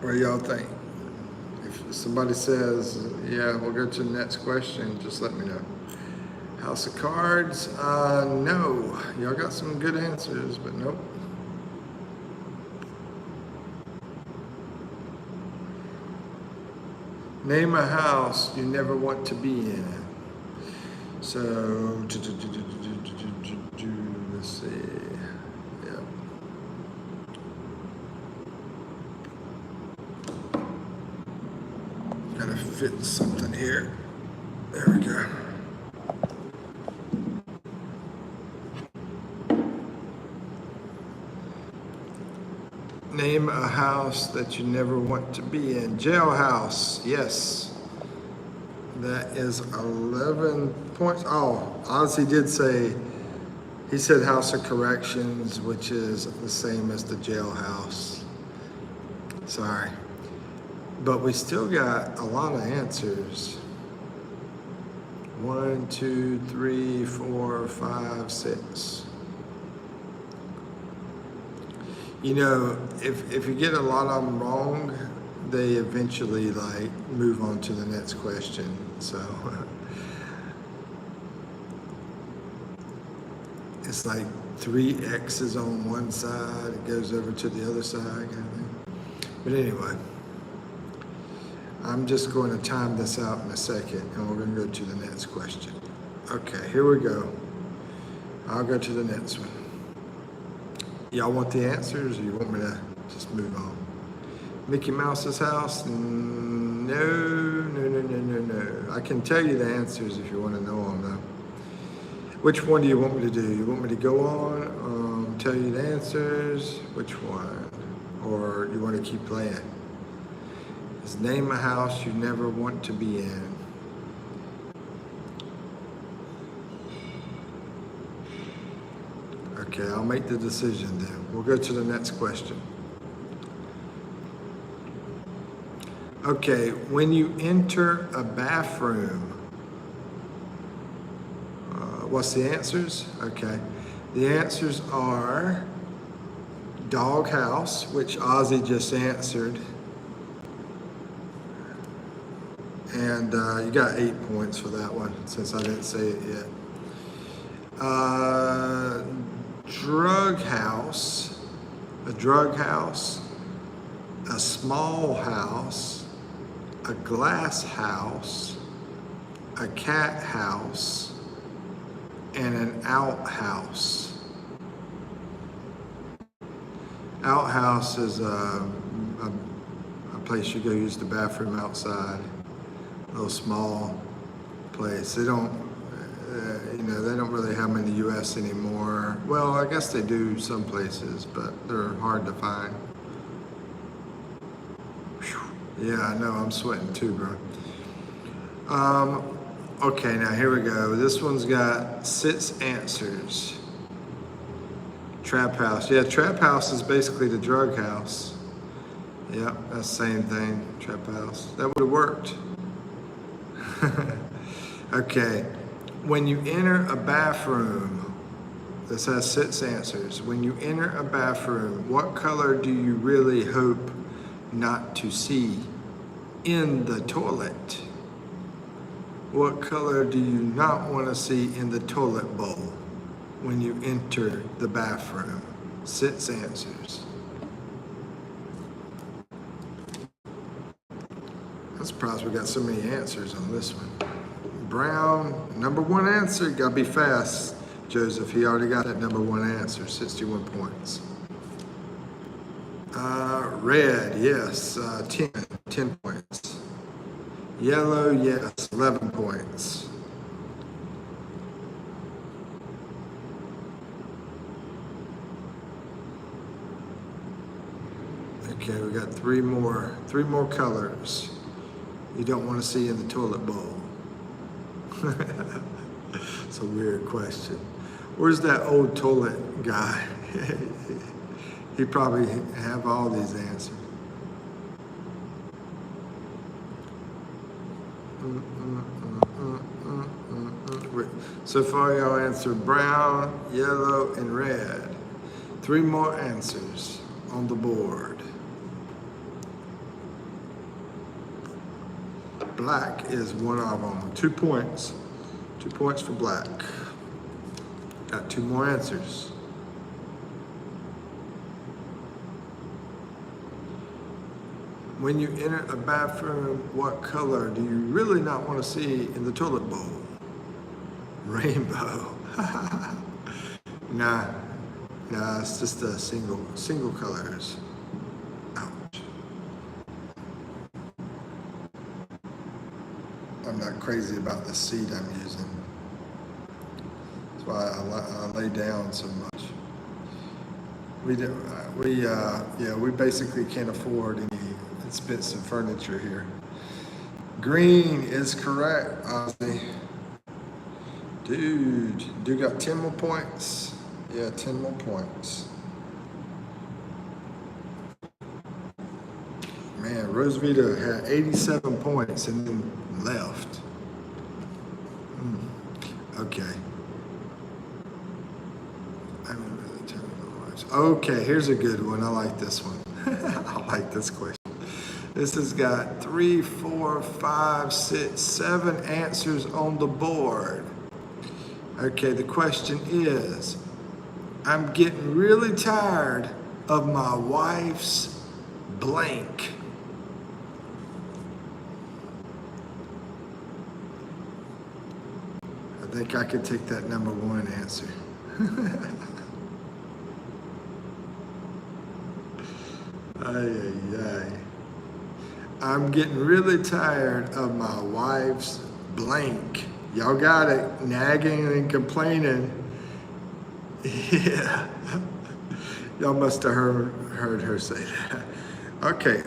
What do y'all think? If somebody says, yeah, we'll go to the next question, just let me know. House of Cards, no. Y'all got some good answers, but nope. Name a house you never want to be in. So, let's see. Yeah. Gotta fit something here. There we go. Name a house that you never want to be in. Jailhouse, yes. That is 11 points. Oh, Ozzy did say, he said House of Corrections, which is the same as the jailhouse. Sorry. But we still got a lot of answers. 1, 2, 3, 4, 5, 6. If you get a lot of them wrong, they eventually move on to the next question. So it's like 3 X's on one side, it goes over to the other side kind of thing. But anyway, I'm just going to time this out in a second and we're going to go to the next question. Okay, here we go. I'll go to the next one. Y'all want the answers or you want me to just move on? Mickey Mouse's house? No. I can tell you the answers if you want to know them though. Which one do you want me to do? You want me to go on, tell you the answers? Which one? Or you want to keep playing? Just name a house you never want to be in. Okay, I'll make the decision then. We'll go to the next question. Okay, when you enter a bathroom, what's the answers? Okay, the answers are doghouse, which Ozzy just answered. And you got 8 points for that one, since I didn't say it yet. Drug house, a drug house, a small house, a glass house, a cat house, and an outhouse. Outhouse is a place you go use the bathroom outside, a little small place. They don't really have them in the U.S. anymore. Well, I guess they do some places, but they're hard to find. Whew. Yeah, I know, I'm sweating too, bro. Okay, now here we go. This one's got 6 answers. Trap house. Yeah, trap house is basically the drug house. Yep, that's the same thing, trap house. That would have worked. Okay, when you enter a bathroom, this has 6 answers. When you enter a bathroom, what color do you really hope not to see in the toilet? What color do you not want to see in the toilet bowl when you enter the bathroom? 6 answers. I'm surprised we got so many answers on this one. Brown, number 1 answer. You gotta be fast, Joseph. He already got that number 1 answer, 61 points. Red, yes, 10 points. Yellow, yes, 11 points. Okay, we got three more colors you don't want to see in the toilet bowl. It's a weird question. Where's that old toilet guy? He probably have all these answers. So far y'all answered brown, yellow, and red. 3 more answers on the board. Black is one of them. 2 points. 2 points for black. Got 2 more answers. When you enter a bathroom, what color do you really not want to see in the toilet bowl? Rainbow. Nah, it's just a single colors. Ouch. I'm not crazy about the seat I'm using. That's why I lay down so much. We basically can't afford any expensive furniture here. Green is correct, Ozzy. Dude got 10 more points. Yeah, 10 more points. Man, Rosevita had 87 points and then left. Okay. Okay, here's a good one. I like this one. I like this question. This has got 3, 4, 5, 6, 7 answers on the board. Okay, the question is, I'm getting really tired of my wife's blank. I think I could take that number 1 answer. I'm getting really tired of my wife's blank. Y'all got it. Nagging and complaining. Yeah. Y'all must have heard her say that. Okay,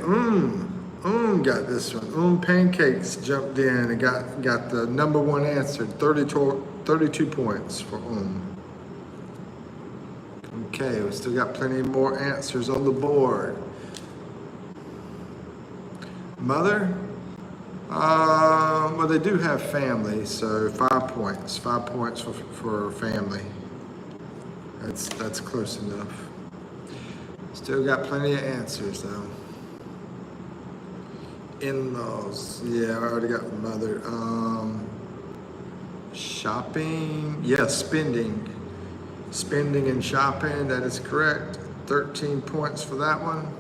got this one. Pancakes jumped in and got the number 1 answer. 32 points for Okay, we still got plenty more answers on the board. Mother? Well, they do have family, so 5 points. 5 points for family. That's close enough. Still got plenty of answers though. In-laws, yeah, I already got mother. Shopping, yeah, spending and shopping. That is correct. 13 points for that one.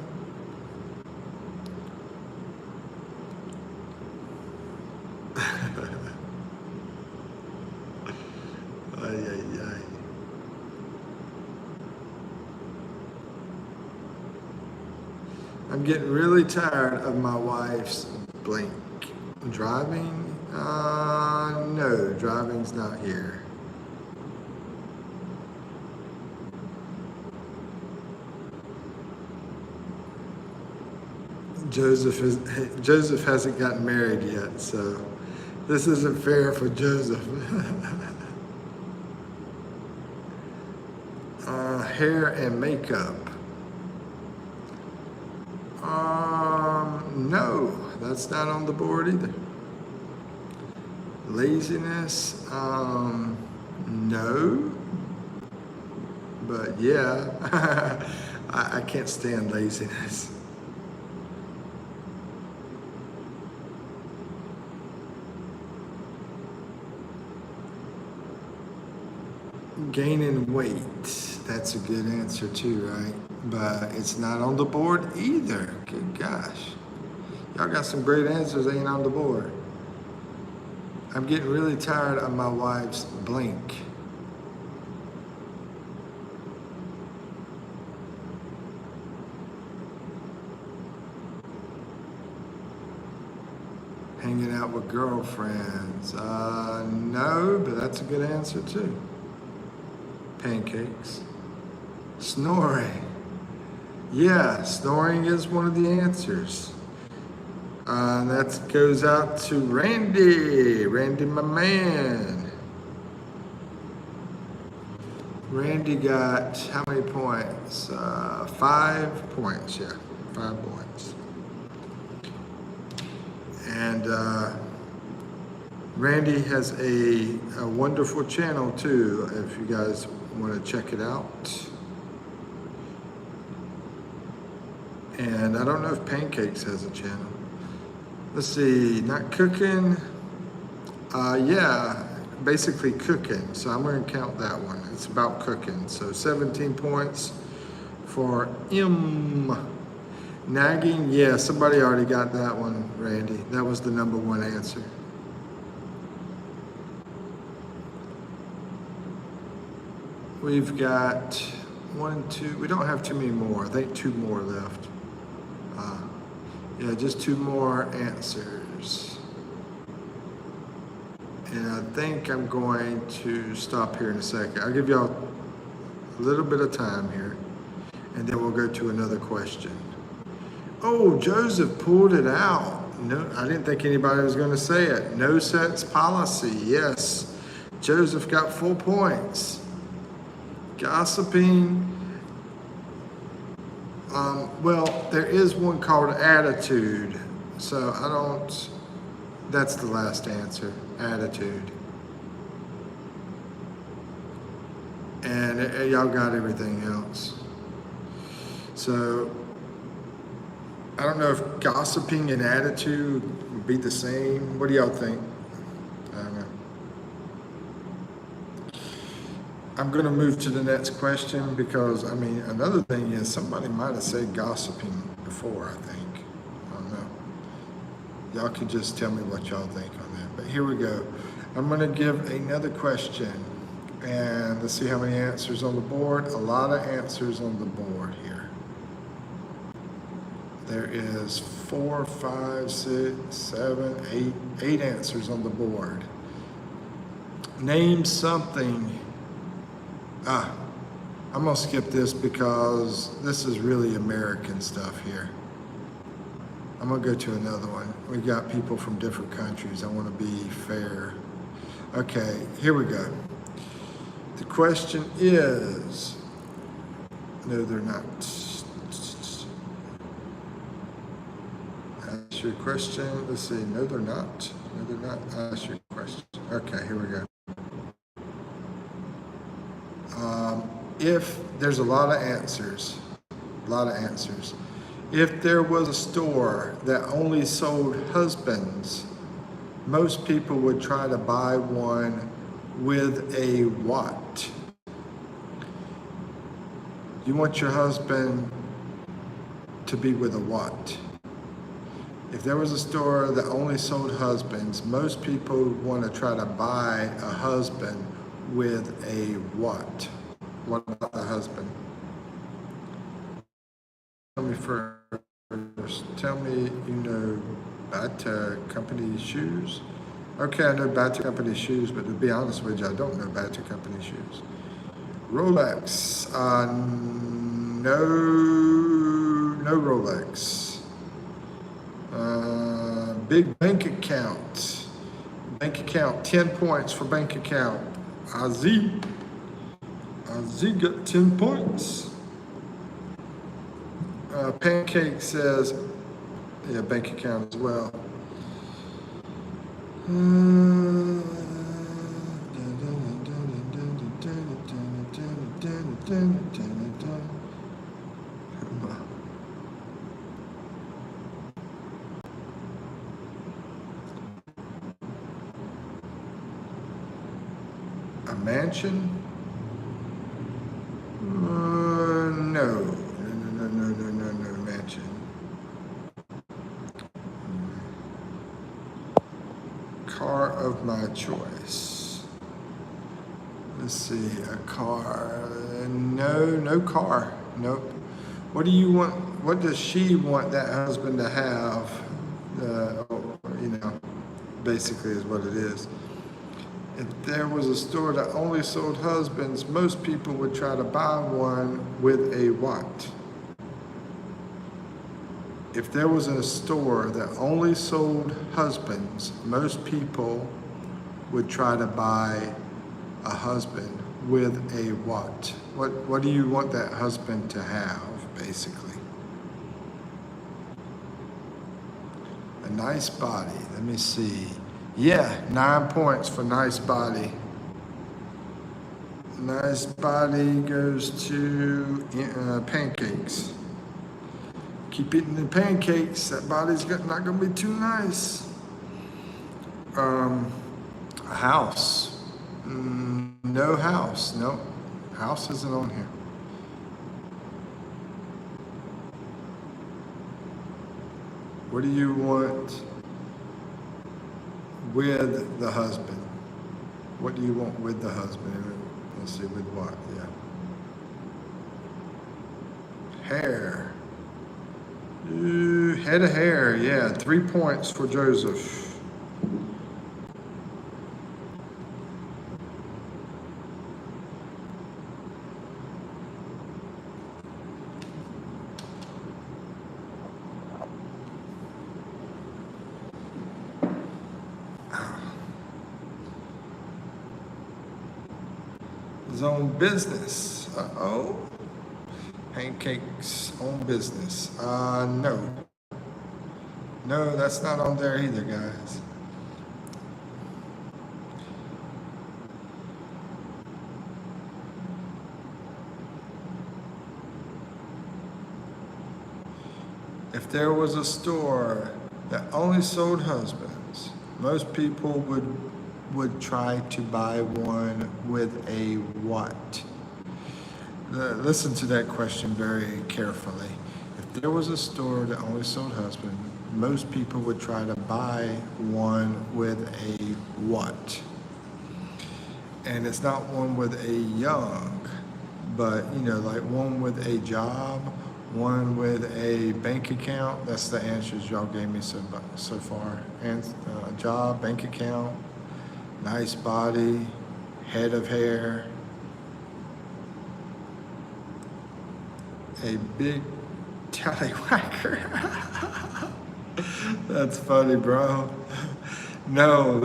I'm getting really tired of my wife's blank. Driving? No, driving's not here. Joseph hasn't gotten married yet, so this isn't fair for Joseph. Hair and makeup. No, that's not on the board either. Laziness, no. But yeah, I can't stand laziness. Gaining weight, that's a good answer too, right? But it's not on the board either. Good gosh. Y'all got some great answers, ain't on the board. I'm getting really tired of my wife's blink. Hanging out with girlfriends. No, but that's a good answer too. Pancakes. Snoring. Yeah, snoring is one of the answers. That goes out to Randy. Randy, my man. Randy got how many points? 5 points, yeah. 5 points. And Randy has a wonderful channel too, if you guys want to check it out. And I don't know if Pancakes has a channel. Let's see, not cooking. Yeah, basically cooking. So I'm going to count that one. It's about cooking. So 17 points for M. Nagging, yeah, somebody already got that one, Randy. That was the number 1 answer. We've got 1, 2, we don't have too many more. I think 2 more left. Yeah, just 2 more answers. And I think I'm going to stop here in a second. I'll give y'all a little bit of time here, and then we'll go to another question. Oh, Joseph pulled it out. No, I didn't think anybody was going to say it. No sets policy. Yes, Joseph got 4 points. Gossiping. Well, there is one called attitude. So I don't, that's the last answer, attitude. And y'all got everything else. So I don't know if gossiping and attitude would be the same. What do y'all think? I don't know. I'm going to move to the next question because, I mean, another thing is somebody might have said gossiping before, I think. I don't know. Y'all could just tell me what y'all think on that. But here we go. I'm going to give another question. And let's see how many answers on the board. A lot of answers on the board here. There is 4, 5, 6, 7, 8 answers on the board. Name something. I'm gonna skip this because this is really American stuff here. I'm gonna go to another one. We got people from different countries. I wanna be fair. Okay, here we go. The question is, no, they're not. Ask your question. Let's see. No, they're not. No, they're not. Ask your question. Okay, here we go. If there's a lot of answers, If there was a store that only sold husbands, most people would try to buy one with a what? You want your husband to be with a what? If there was a store that only sold husbands, most people would want to try to buy a husband with a what? What about the husband? Tell me first. Tell me you know Bata Company shoes. Okay, I know Bata Company shoes, but to be honest with you, I don't know Bata Company shoes. Rolex. No Rolex. Big bank account. Bank account, 10 points for bank account. Ozzy got 10 points. Pancake says, yeah, bank account as well. A mansion? No, mansion. Car of my choice. Let's see, a car. No car. Nope. What do you want? What does she want that husband to have? You know, basically is what it is. If there was a store that only sold husbands, most people would try to buy one with a what? If there was a store that only sold husbands, most people would try to buy a husband with a what? What do you want that husband to have, basically? A nice body. Let me see. Yeah, 9 points for nice body. Nice body goes to pancakes. Keep eating the pancakes. That body's not going to be too nice. A house. No house. Nope. House isn't on here. What do you want with the husband? What do you want with the husband? Let's see, with what? Yeah. Hair. Head of hair, yeah. 3 points for Joseph. His own business. Uh-oh. Pancakes own business. No. No, that's not on there either, guys. If there was a store that only sold husbands, most people would try to buy one with a what? Listen to that question very carefully. If there was a store that only sold husbands, most people would try to buy one with a what? And it's not one with a young, but like one with a job, one with a bank account. That's the answers y'all gave me so far. And job, bank account, nice body, head of hair, a big tallywhacker. That's funny, bro. No,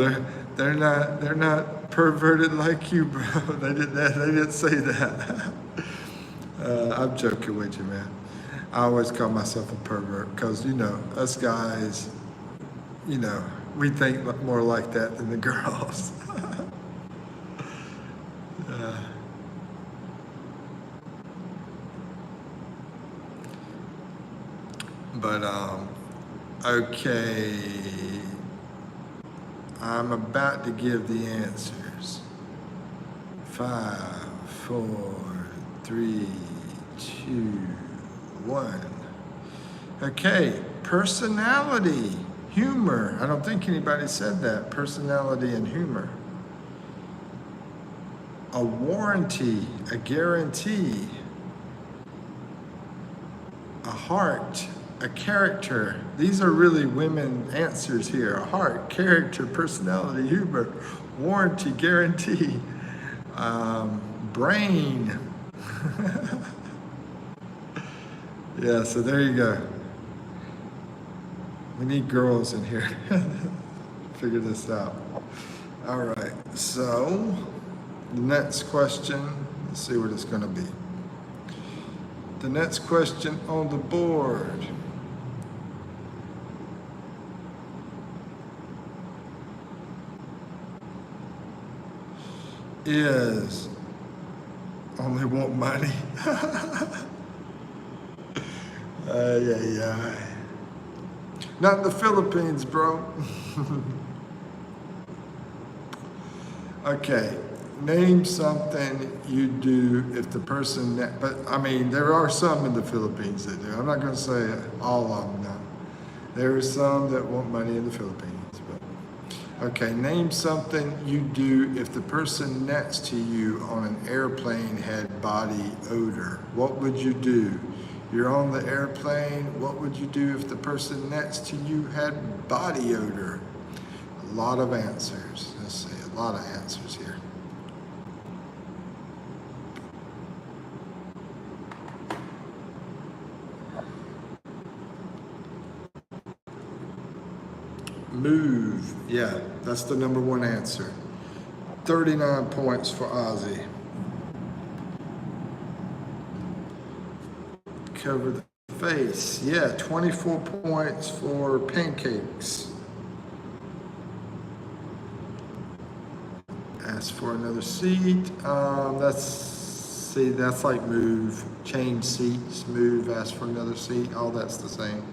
they're not perverted like you, bro. They didn't say that. I'm joking with you, man. I always call myself a pervert because us guys, we think more like that than the girls. But okay, I'm about to give the answers. 5, 4, 3, 2, 1. Okay, personality, humor. I don't think anybody said that. Personality and humor. A warranty, a guarantee. A heart, a character. These are really women answers here. A heart, character, personality, humor, warranty, guarantee, brain. Yeah, so there you go. We need girls in here. Figure this out. All right, so the next question, let's see what it's going to be. The next question on the board is only want money. Yeah. Not in the Philippines, bro. Okay, name something you do if the person, but I mean, there are some in the Philippines that do. I'm not going to say all of them, no. There are some that want money in the Philippines. But okay, name something you do if the person next to you on an airplane had body odor. What would you do? You're on the airplane, what would you do if the person next to you had body odor? A lot of answers. Let's see, a lot of answers here. Move. Yeah, that's the number one answer. 39 points for Ozzy. Cover the face. Yeah, 24 points for pancakes. Ask for another seat. That's like move. Change seats, move, ask for another seat. All that's the same.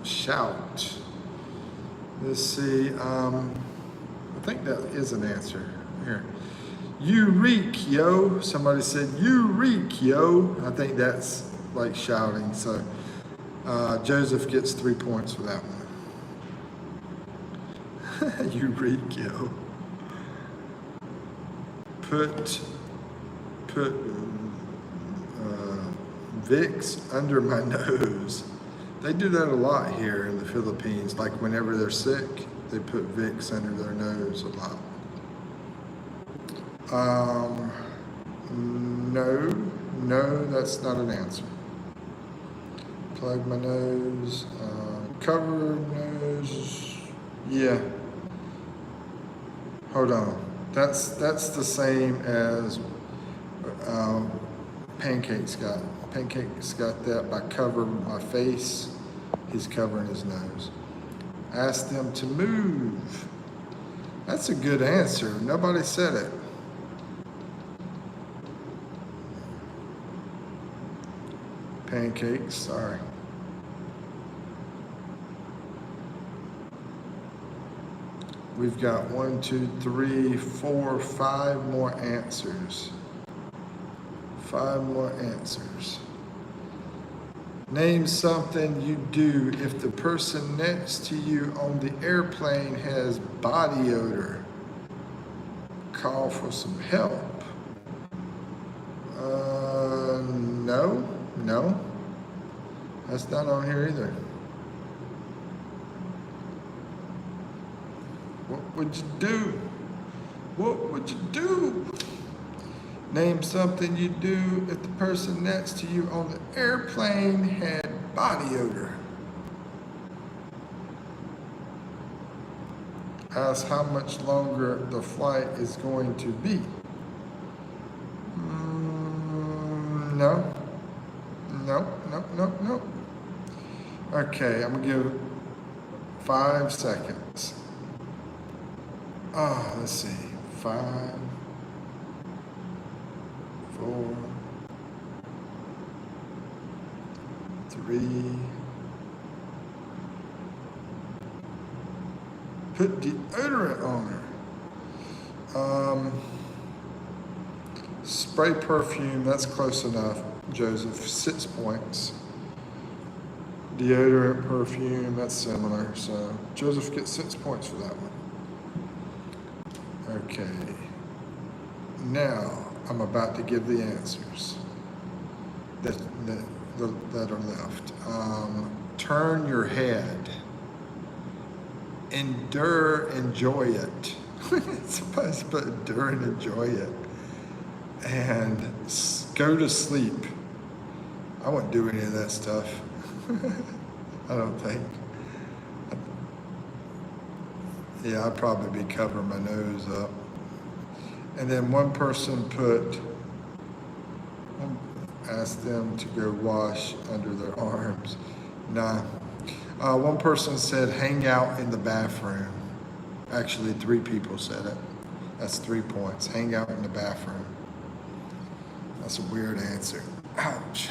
Shout. Let's see. I think that is an answer. Here. You reek, yo. Somebody said, you reek, yo. I think that's like shouting. So Joseph gets 3 points for that one. You reek, yo. Put Vicks under my nose. They do that a lot here in the Philippines. Like whenever they're sick, they put Vicks under their nose a lot. No, that's not an answer. Plug my nose, cover nose, yeah. Hold on, that's the same as Pancake's got. Pancake's got that by covering my face, he's covering his nose. Ask them to move. That's a good answer, nobody said it. Pancakes, sorry. We've got 1, 2, 3, 4, 5 more answers. 5 more answers. Name something you do if the person next to you on the airplane has body odor. Call for some help. No. That's not on here either. What would you do? What would you do? Name something you do if the person next to you on the airplane had body odor. Ask how much longer the flight is going to be. No. Okay, I'm gonna give 5 seconds. Let's see. 5, 4, 3. Put deodorant on her. Spray perfume, that's close enough, Joseph. 6 points. Deodorant, perfume, that's similar. So Joseph gets 6 points for that one. Okay. Now I'm about to give the answers that are left. Turn your head. Endure, enjoy it. It's supposed to put endure and enjoy it. And go to sleep. I wouldn't do any of that stuff. I don't think. Yeah, I'd probably be covering my nose up. And then one person put Ask them to go wash under their arms. Nah. One person said hang out in the bathroom. Actually, 3 people said it. That's 3 points. Hang out in the bathroom. That's a weird answer. Ouch.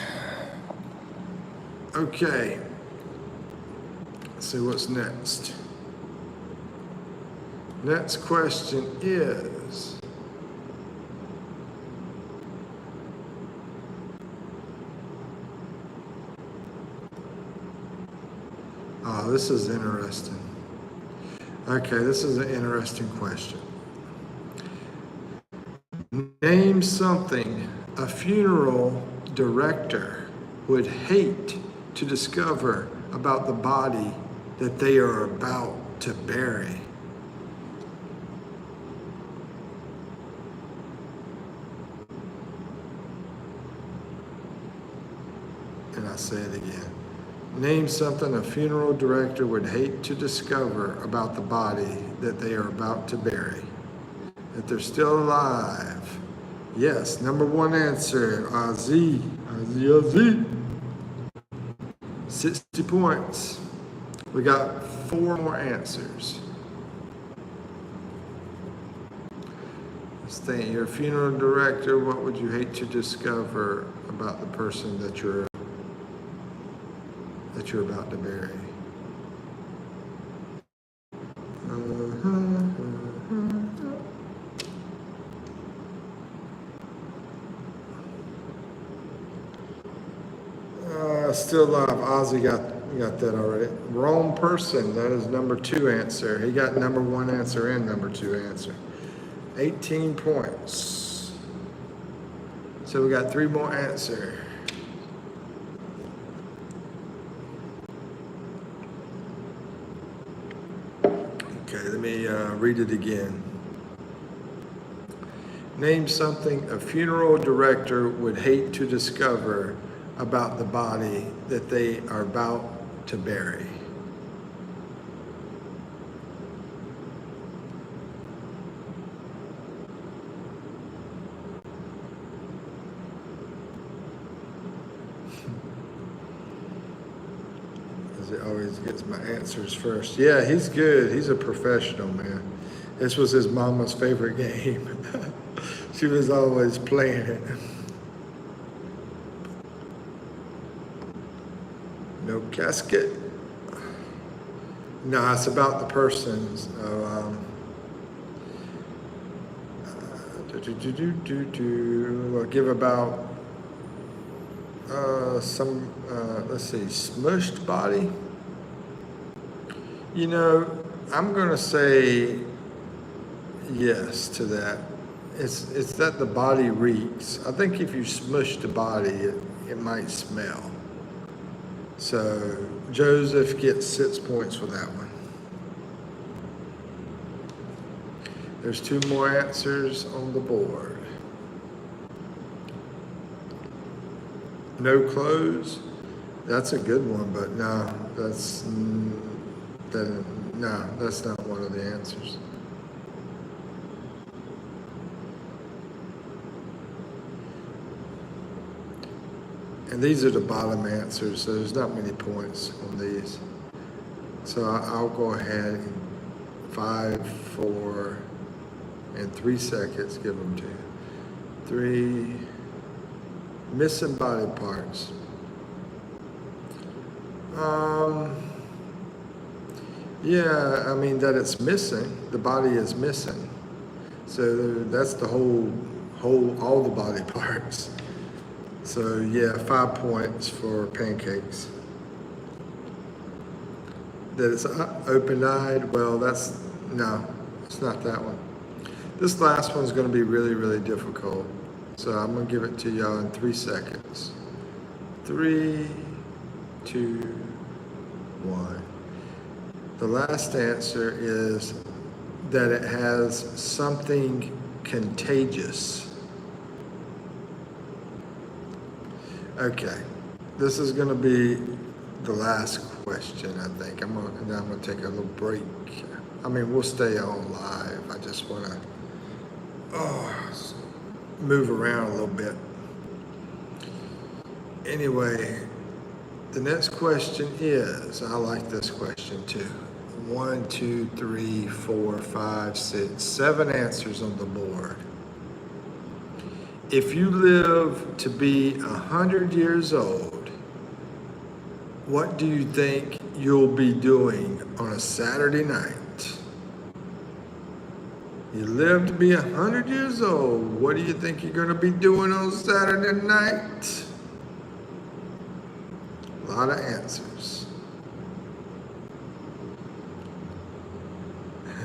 Okay. Let's see what's next. Next question is, this is interesting. Okay, this is an interesting question. Name something a funeral director would hate to discover about the body that they are about to bury. And I'll say it again. Name something a funeral director would hate to discover about the body that they are about to bury. If they're still alive. Yes, number 1 answer, Ozzy. 60 points. We got 4 more answers. Let's think, you're a funeral director, what would you hate to discover about the person that you're about to bury? Still alive. Ozzy got that already. Wrong person. That is number 2 answer. He got number 1 answer and number 2 answer. 18 points. So we got 3 more answers. Okay, let me read it again. Name something a funeral director would hate to discover about the body that they are about to bury. As it always gets my answers first. Yeah, he's good. He's a professional, man. This was his mama's favorite game. She was always playing it. No casket. No, it's about the persons. I'll give about some, let's see, smushed body. You know, I'm going to say yes to that. It's that the body reeks. I think if you smush the body, it might smell. So Joseph gets 6 points for that one. There's 2 more answers on the board. No clothes. That's a good one, but no, that's not one of the answers. And these are the bottom answers, so there's not many points on these. So I'll go ahead and 5, 4, and 3 seconds, give them to you. 3, missing body parts. Yeah, I mean that it's missing, the body is missing. So that's the all the body parts. So yeah, 5 points for pancakes. That it's open-eyed, well no, it's not that one. This last one's gonna be really, really difficult. So I'm gonna give it to y'all in 3 seconds. 3, 2, 1. The last answer is that it has something contagious. Okay, this is going to be the last question, I think. I'm going to take a little break. I mean, we'll stay on live. I just want to move around a little bit. Anyway, the next question is, I like this question too. 1, 2, 3, 4, 5, 6, 7 answers on the board. If you live to be 100 years old, what do you think you'll be doing on a Saturday night? You live to be 100 years old, what do you think you're going to be doing on Saturday night? A lot of answers.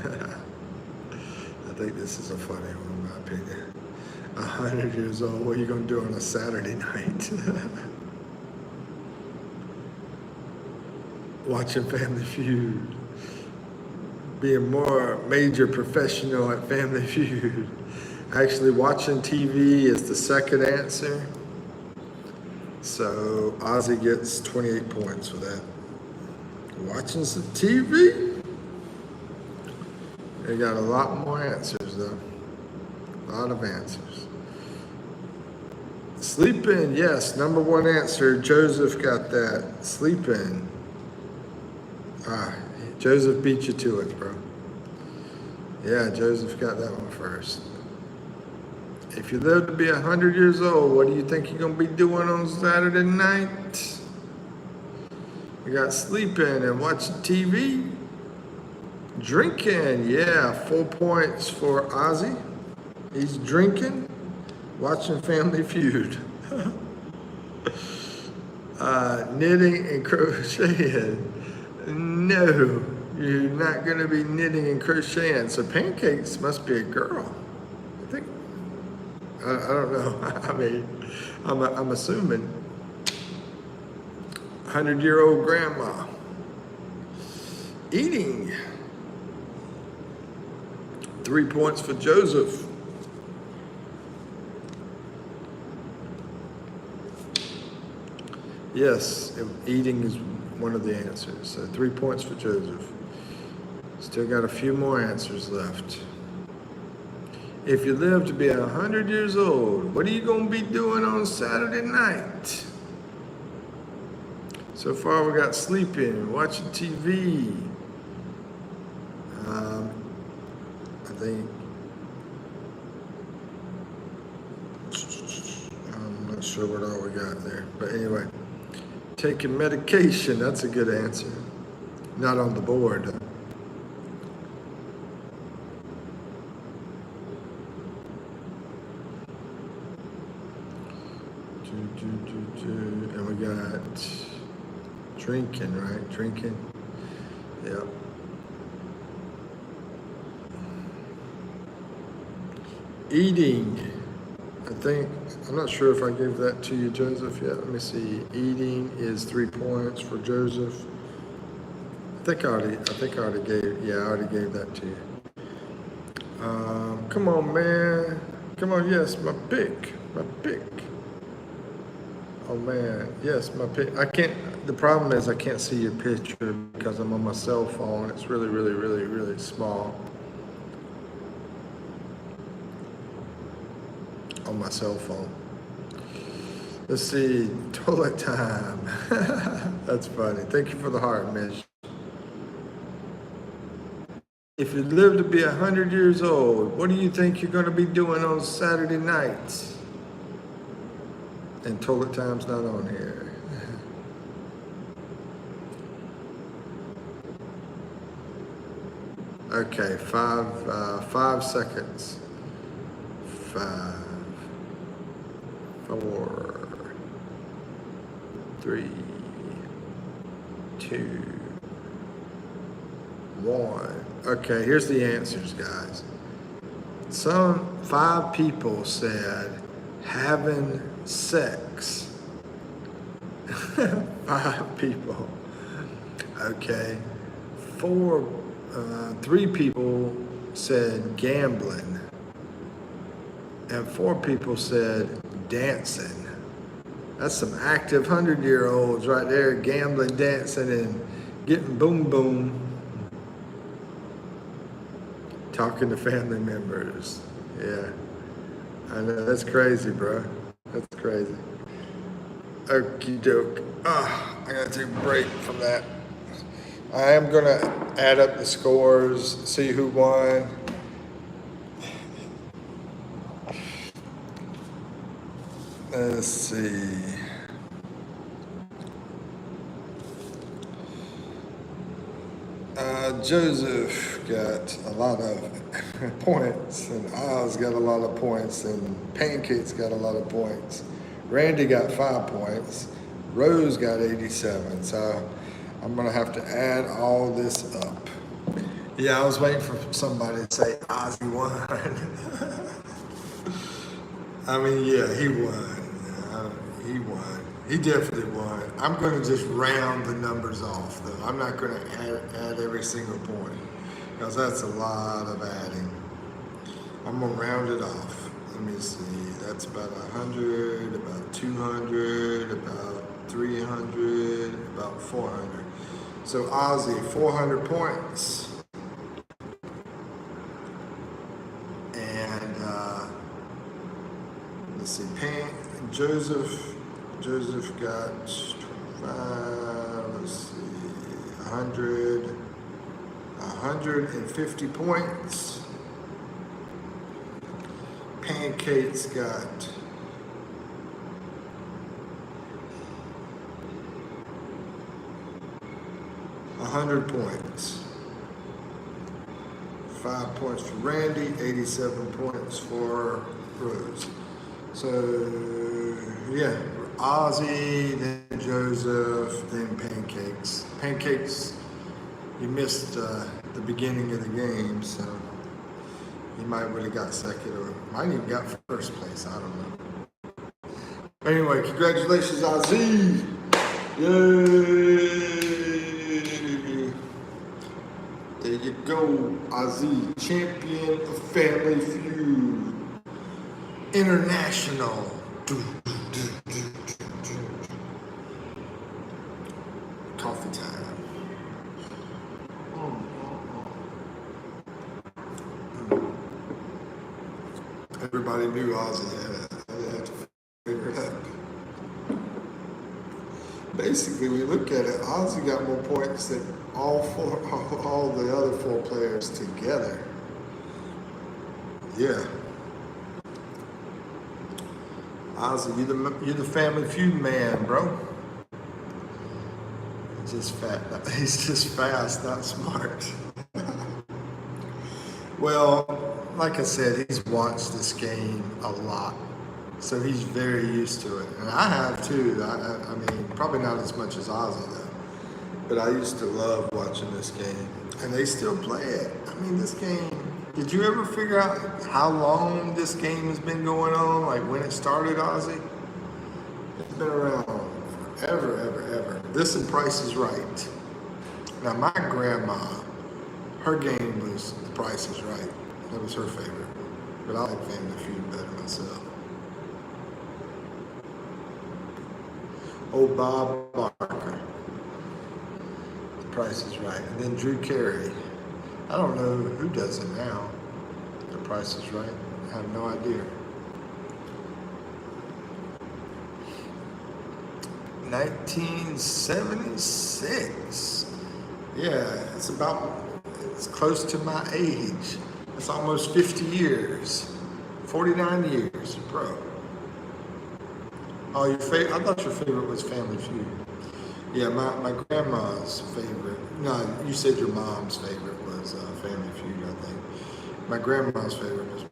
I think this is a funny one, in my opinion. 100 years old, what are you going to do on a Saturday night? Watching Family Feud. Being more major professional at Family Feud. Actually watching TV is the second answer. So Ozzy gets 28 points for that. Watching some TV. They got a lot more answers though. A lot of answers. Sleeping, yes, number one answer. Joseph got that. Sleeping. Joseph beat you to it, bro. Yeah, Joseph got that one first. If you live to be 100 years old, what do you think you're going to be doing on Saturday night? We got sleeping and watching TV. Drinking, yeah, 4 points for Ozzy. He's drinking, watching Family Feud. Knitting and crocheting. No, you're not going to be knitting and crocheting. So Pancakes must be a girl. I think. I don't know. I mean, I'm assuming. 100-year-old grandma. Eating. 3 points for Joseph. Yes, eating is one of the answers. So 3 points for Joseph. Still got a few more answers left. If you live to be 100 years old, what are you going to be doing on Saturday night? So far we got sleeping, watching TV. I think, I'm not sure what all we got there. But anyway, taking medication, that's a good answer. Not on the board. And we got drinking, right? Drinking. Yep. Eating. I think, I'm not sure if I gave that to you, Joseph, yet. Let me see. Eating is 3 points for Joseph. I think I already gave that to you. Come on, man. Come on, yes, my pick. Oh man, yes, my pick. I can't, the problem is I can't see your picture because I'm on my cell phone. It's really, really, really, really small. On my cell phone. Let's see, toilet time. That's funny. Thank you for the heart, Mish. If you live to be 100 years old, what do you think you're going to be doing on Saturday nights? And toilet time's not on here. Okay, 5 seconds. 5, 4, 3, 2, 1. Okay, here's the answers, guys. 5 people said having sex. 5 people. Okay. 3 people said gambling. And 4 people said dancing. That's some active 100-year-olds right there, gambling, dancing, and getting boom boom. Talking to family members. Yeah. I know, that's crazy, bro. That's crazy. Okie doke. I gotta take a break from that. I am gonna add up the scores, see who won. Let's see. Joseph got a lot of points, and Oz got a lot of points, and Pancake's got a lot of points. Randy got 5 points. Rose got 87. So I'm gonna have to add all this up. Yeah, I was waiting for somebody to say Ozzy won. I mean, yeah, he won. He won. He definitely won. I'm going to just round the numbers off, though. I'm not going to add every single point because that's a lot of adding. I'm going to round it off. Let me see. That's about 100, about 200, about 300, about 400. So Ozzy, 400 points. And let's see, Joseph got 5, let's see, 150 points. Pancake's got 100 points. 5 points for Randy, 87 points for Rose. So, yeah, Ozzy, then Joseph, then Pancakes. Pancakes, he missed the beginning of the game, so he might would have got second or might even got first place. I don't know. Anyway, congratulations, Ozzy! Yay! There you go, Ozzy, champion of Family Feud International. Coffee time. Everybody knew Ozzy had it. I had to figure it out. Basically, we look at it, Ozzy got more points than all the other 4 players together. Yeah. Ozzy, you're the Family Feud man, bro. He's just fat. He's just fast, not smart. Well, like I said, he's watched this game a lot, so he's very used to it, and I have too. I mean, probably not as much as Ozzy though, but I used to love watching this game, and they still play it. I mean, this game. Did you ever figure out how long this game has been going on? Like when it started, Ozzy? It's been around forever, ever. This and Price is Right. Now, my grandma, her game was The Price is Right. That was her favorite. But I like Family Feud better myself. Old Bob Barker. The Price is Right. And then Drew Carey. I don't know who does it now. The Price is Right. I have no idea. 1976. Yeah, it's close to my age. It's almost 50 years. 49 years, bro. Oh, I thought your favorite was Family Feud. Yeah, my grandma's favorite. No, you said your mom's favorite was Family Feud, I think. My grandma's favorite was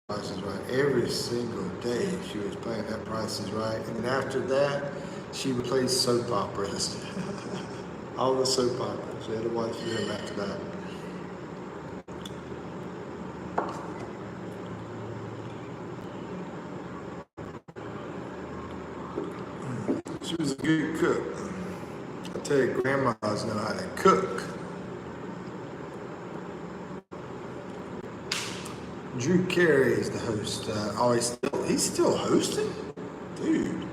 Price is Right. Every single day she was playing that Price is Right. And then after that, she would play soap operas. All the soap operas. She had to watch them after that. She was a good cook. I tell you, grandmas know how to cook. Drew Carey is the host. He's still hosting? Dude.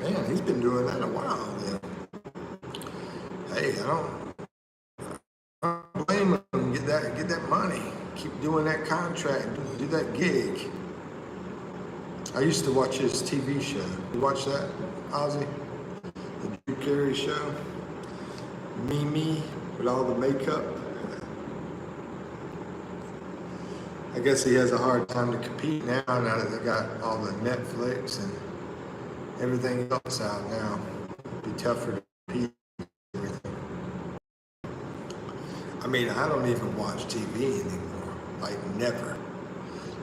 Man, he's been doing that a while now. Hey, I don't blame him. Get that money. Keep doing that contract. Do that gig. I used to watch his TV show. You watch that, Ozzy? The Drew Carey show? Mimi with all the makeup. I guess he has a hard time to compete now that they got all the Netflix and everything else out now. It'd be tougher to compete with everything. I mean, I don't even watch TV anymore. Like, never.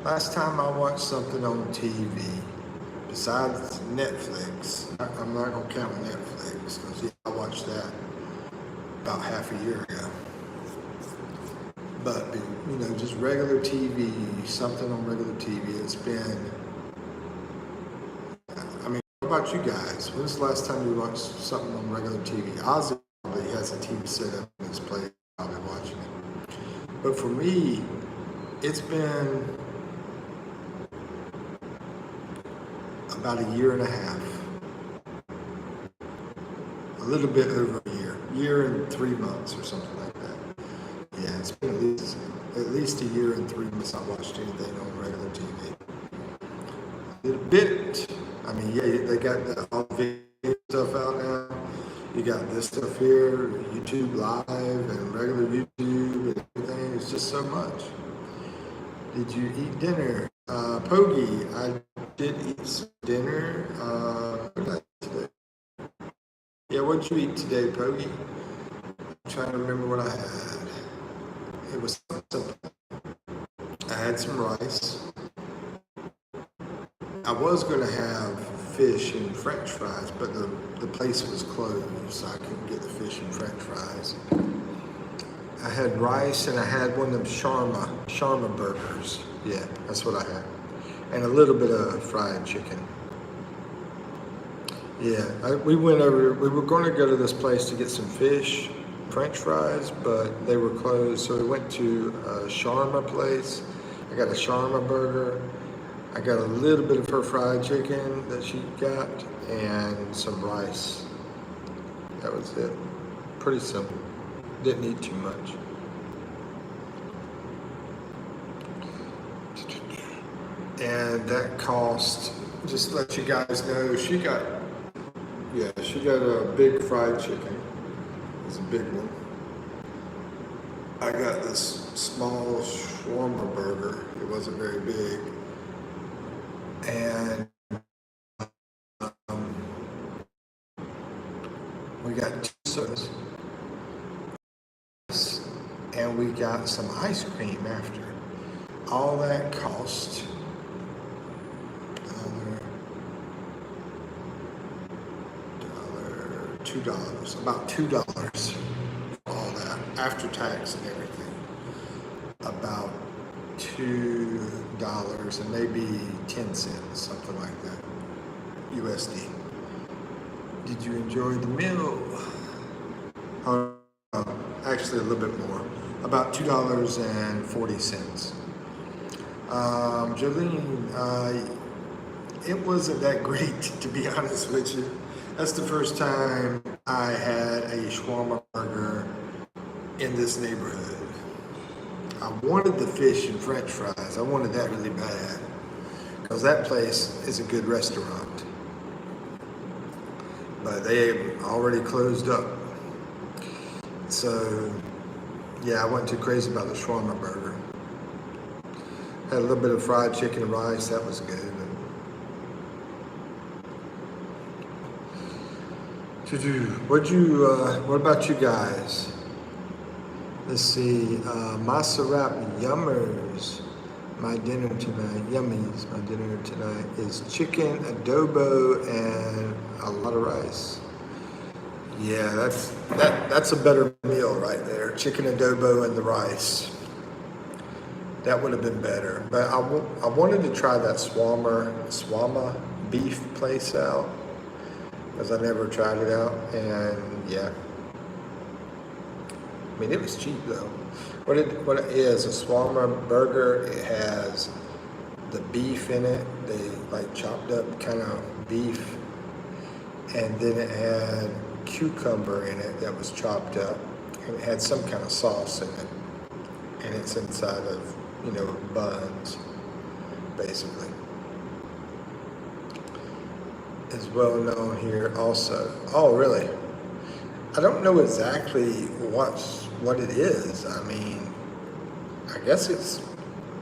Last time I watched something on TV, besides Netflix, I'm not going to count Netflix, because I watched that about half a year ago. But, you know, just regular TV, something on regular TV, it's been, I mean, what about you guys? When's the last time you watched something on regular TV? Ozzy probably has a TV set up in his place, probably watching it. But for me, it's been about a year and a half. A little bit over a year and 3 months or something like that. Yeah, it's been at least a year and 3 months I watched anything on regular TV. A little bit. I mean, yeah, they got all the video stuff out now. You got this stuff here, YouTube Live and regular YouTube and everything. It's just so much. Did you eat dinner? Pogie, I did eat some dinner. What did I eat today? Yeah, what'd you eat today, Pogie? I'm trying to remember what I had. It was simple. I had some rice. I was going to have fish and French fries, but the place was closed, so I couldn't get the fish and French fries. I had rice and I had one of them shawarma burgers. Yeah, that's what I had. And a little bit of fried chicken. Yeah, we were going to go to this place to get some fish, French fries, but they were closed, so we went to a shawarma place. I got a shawarma burger. I got a little bit of her fried chicken that she got, and some rice. That was it. Pretty simple. Didn't eat too much. And that cost, just to let you guys know, she got a big fried chicken. It's a big one. I got this small shawarma burger. It wasn't very big. And we got 2 sodas. And we got some ice cream after. All that cost $2, about $2 for all that, after tax and everything. About $2 and maybe 10 cents, something like that, USD. Did you enjoy the meal? Actually, a little bit more, about $2.40. Jolene, it wasn't that great, to be honest with you. That's the first time I had a shawarma burger in this neighborhood. I wanted the fish and French fries. I wanted that really bad, because that place is a good restaurant. But they already closed up. So, yeah, I wasn't too crazy about the shawarma burger. Had a little bit of fried chicken and rice. That was good. What about you guys? Let's see, Maserap Yummers. My dinner tonight, yummies, my dinner tonight is chicken, adobo, and a lot of rice. Yeah, that's a better meal right there. Chicken adobo and the rice. That would have been better. But I wanted to try that Swama beef place out, because I never tried it out, and yeah. I mean, it was cheap though. What it is, a shawarma burger, it has the beef in it, they like chopped up kind of beef, and then it had cucumber in it that was chopped up, and it had some kind of sauce in it, and it's inside of, buns, basically. is well known here also. Oh, really? I don't know exactly what it is. I mean, I guess it's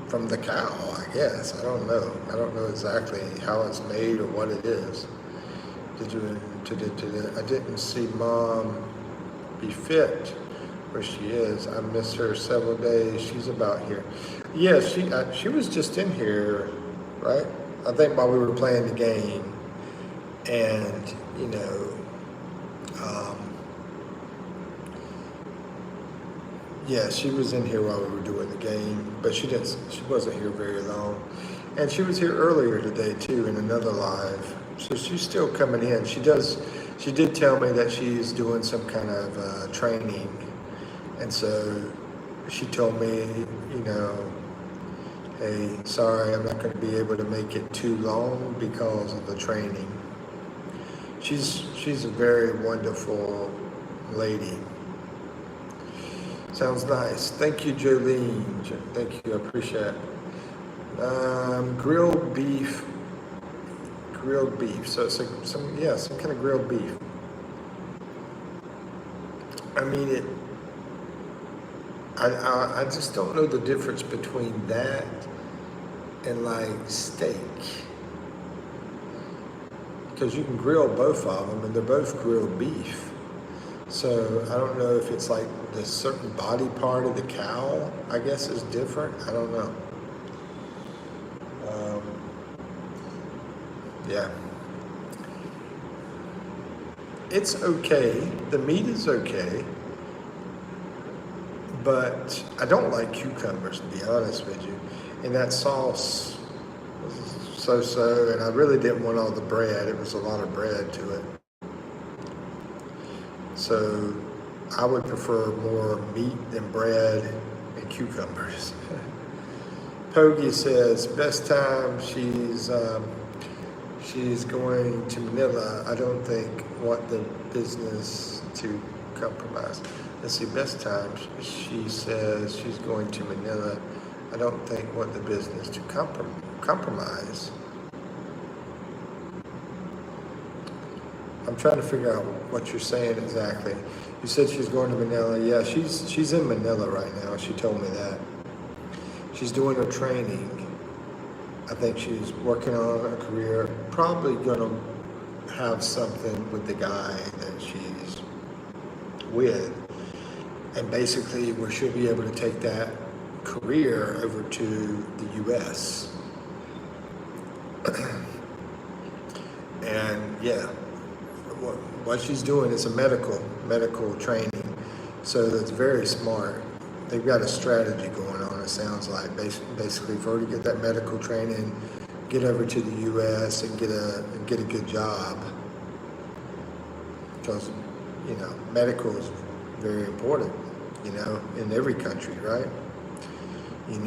from the cow, I guess. I don't know. I don't know exactly how it's made or what it is. I didn't see Mom be fit where she is. I miss her several days. She's about here. Yeah, she was just in here, right? I think while we were playing the game, and um, yeah, she was in here while we were doing the game, but she wasn't here very long. And she was here earlier today too in another live. So she's still coming in. She did tell me that she's doing some kind of training. And so she told me, hey, sorry, I'm not going to be able to make it too long because of the training. She's a very wonderful lady. Sounds nice. Thank you, Jolene. Thank you. I appreciate it. Grilled beef. So it's like some kind of grilled beef. I mean, I just don't know the difference between that and like steak. Because you can grill both of them and they're both grilled beef. So I don't know if it's like the certain body part of the cow, I guess, is different. I don't know. Yeah. It's okay. The meat is okay. But I don't like cucumbers, to be honest with you. And that sauce was so-so, and I really didn't want all the bread. It was a lot of bread to it. So I would prefer more meat than bread and cucumbers. Pogie says, best time she's going to Manila. I don't think want the business to compromise. Let's see, best time she says she's going to Manila. I don't think want the business to compromise. I'm trying to figure out what you're saying exactly. You said she's going to Manila. Yeah, she's in Manila right now. She told me that. She's doing her training. I think she's working on her career. Probably gonna have something with the guy that she's with. And basically where she'll be able to take that career over to the US. And yeah, what she's doing is a medical training. So that's very smart. They've got a strategy going on, it sounds like, basically for her to get that medical training, get over to the US and get a good job. Because, medical is very important, in every country, right? You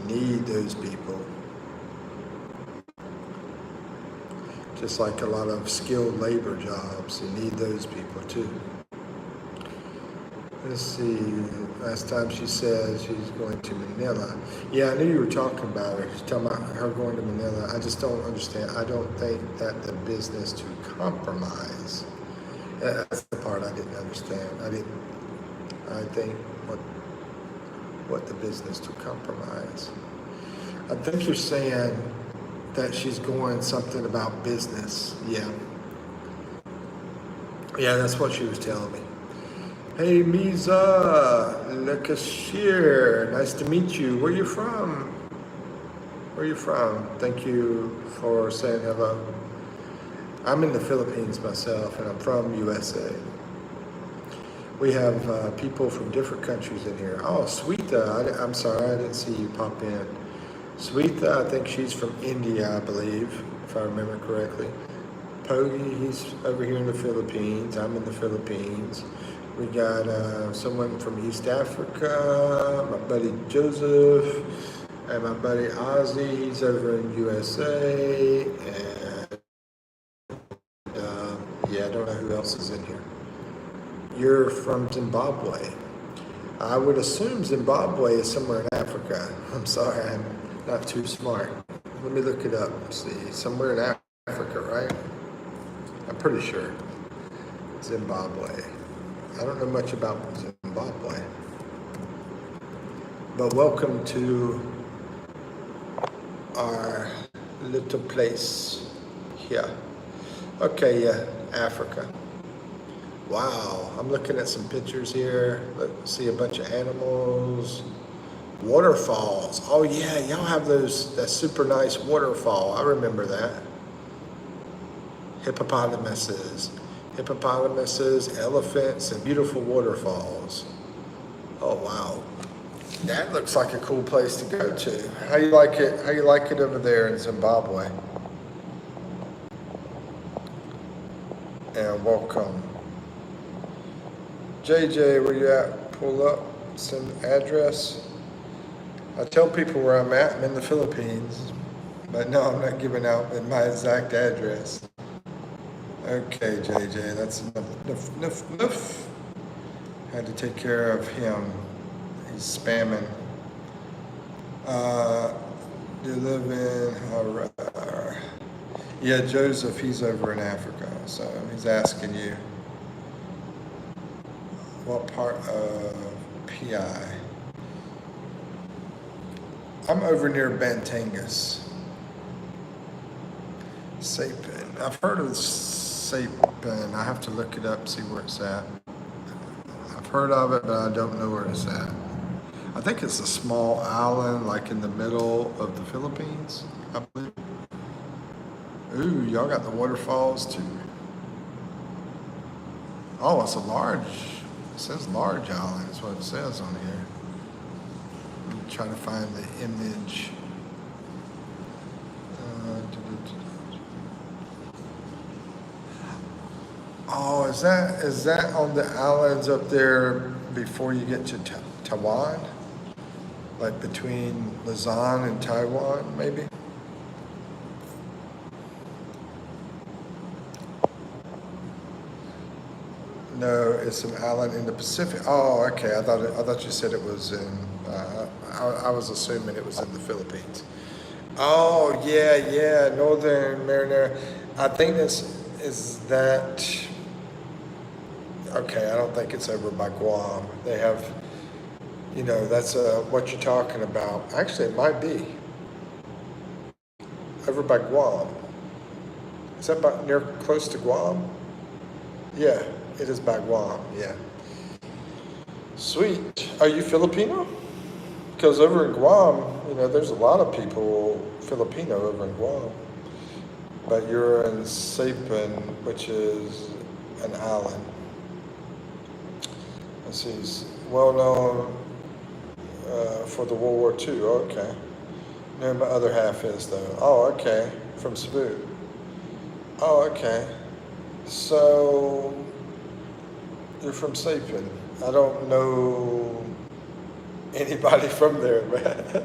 need those people. Just like a lot of skilled labor jobs, you need those people too. Let's see, last time she said she's going to Manila. Yeah, I knew you were talking about her. She's talking about her going to Manila. I just don't understand. I don't think that the business to compromise. That's the part I didn't understand. I think what the business to compromise. I think you're saying that she's going something about business. Yeah. Yeah, that's what she was telling me. Hey, Miza, Lekashir, nice to meet you. Where you from? Thank you for saying hello. I'm in the Philippines myself, and I'm from USA. We have people from different countries in here. Oh, Sweeta, I'm sorry, I didn't see you pop in. Sweeta, I think she's from India, I believe, if I remember correctly. Pogie, he's over here in the Philippines. I'm in the Philippines. We got someone from East Africa, my buddy Joseph, and my buddy Ozzy, he's over in USA, and I don't know who else is in here. You're from Zimbabwe. I would assume Zimbabwe is somewhere in Africa. I'm sorry, I'm not too smart. Let me look it up. See, somewhere in Africa. Africa, right? I'm pretty sure. Zimbabwe. I don't know much about Zimbabwe. But welcome to our little place here. Okay, yeah, Africa. Wow, I'm looking at some pictures here. Let's see a bunch of animals. Waterfalls. Oh yeah, y'all have that super nice waterfall. I remember that. Hippopotamuses, elephants, and beautiful waterfalls. Oh wow. That looks like a cool place to go to. How you like it? How you like it over there in Zimbabwe? And welcome. JJ, where you at? Pull up, send address. I tell people where I'm at. I'm in the Philippines. But no, I'm not giving out my exact address. Okay, JJ, that's enough. Had to take care of him. He's spamming. You live in yeah, Joseph, he's over in Africa, so he's asking you what part of PI. I'm over near Bantangas. Sapin. I've heard of Sapin. I have to look it up, see where it's at. I've heard of it, but I don't know where it's at. I think it's a small island, like in the middle of the Philippines, I believe. Ooh, y'all got the waterfalls too. Oh, it's a large, it says large island, is what it says on here. I'm trying to find the image. Oh, is that on the islands up there before you get to Taiwan? Like between Luzon and Taiwan, maybe? No, it's an island in the Pacific. Oh, okay. I thought you said it was in. I was assuming it was in the Philippines. Oh, yeah, Northern Marinara. I think is that. Okay, I don't think it's over by Guam. They have, that's what you're talking about. Actually, it might be over by Guam. Is that near close to Guam? Yeah, it is by Guam. Yeah. Sweet. Are you Filipino? Because over in Guam, there's a lot of people Filipino over in Guam. But you're in Sapin, which is an island. Let's see, it's well known for the World War II. Okay. No, my other half is though. Oh, okay. From Cebu. Oh, okay. So you're from Sapin. I don't know anybody from there, man.